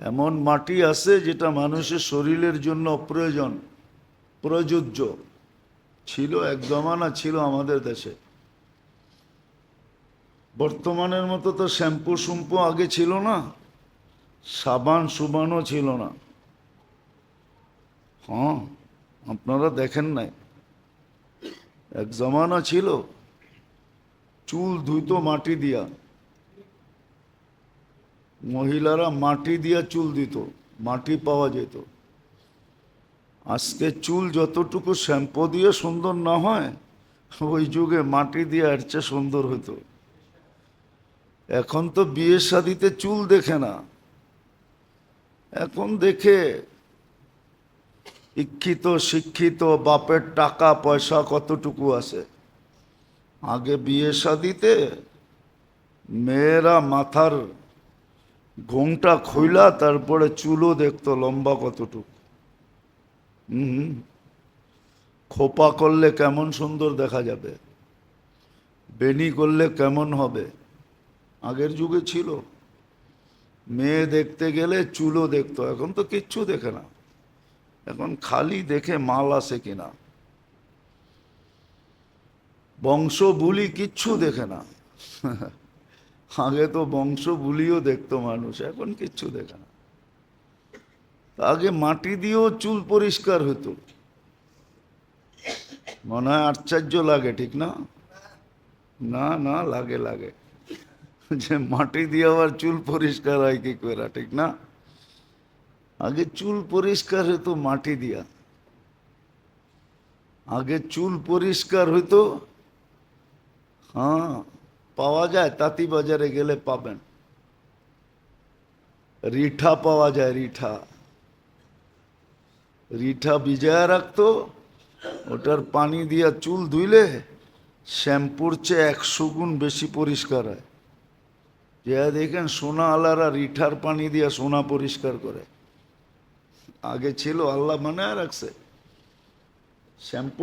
এমন মাটি আছে যেটা মানুষের শরীরের জন্য প্রয়োজন, প্রযোজ্য ছিল, এক জমানা ছিল আমাদের দেশে। বর্তমানের মতো তো শ্যাম্পু শুম্পু আগে ছিল না, সাবান সুবানও ছিল না। হ্যাঁ, আপনারা দেখেন নাই, এক জমানা ছিল চুল ধুইতো মাটি দিয়া, মহিলারা মাটি দিয়া চুল দিত, মাটি পাওয়া যেত। আজকে চুল যতটুকু শ্যাম্পু দিয়ে সুন্দর না হয়, ওই যুগে মাটি দিয়ে এর চেয়ে সুন্দর হতো। এখন তো বিয়ে শাদিতে চুল দেখে না, এখন দেখে শিক্ষিত শিক্ষিত বাপের টাকা পয়সা কতটুকু আছে। আগে বিয়ে শাদিতে মেয়েরা মাথার ঘোমটা খুইলা তারপরে চুলও দেখতো লম্বা কতটুকু। খোপা করলে কেমন সুন্দর দেখা যাবে, বেনি করলে কেমন হবে, আগের যুগে ছিল। মেয়ে দেখতে গেলে চুলও দেখতো, এখন তো কিচ্ছু দেখে না, এখন খালি দেখে মাল আছে কিনা, বংশ বুলি কিচ্ছু দেখে না। আগে তো বংশ বুলিও দেখতো মানুষ, এখন কিচ্ছু দেখে না। আগে মাটি দিয়েও চুল পরিষ্কার হতো, মনে হয় আশ্চর্য লাগে, ঠিক না? না না, লাগে লাগে, যে মাটি দিয়ে আবার চুল পরিষ্কার হয় কি করে, ঠিক না? আগে চুল পরিষ্কার হতো মাটি দিয়া, আগে চুল পরিষ্কার হইতো। হ্যাঁ, পাওয়া যায়, তাঁতি বাজারে গেলে পাবেন, রিঠা পাওয়া যায়, রিঠা। রিঠা ভিজায় রাখতো, ওটার পানি দিয়া চুল ধুইলে শ্যাম্পুর চেয়ে 100 গুণ বেশি পরিষ্কার হয়। যে দেখেন সোনা আলারা রিঠার পানি দিয়া সোনা পরিষ্কার করে, আগে ছিল, আল্লাহ বানায় রাখছে শ্যাম্পু।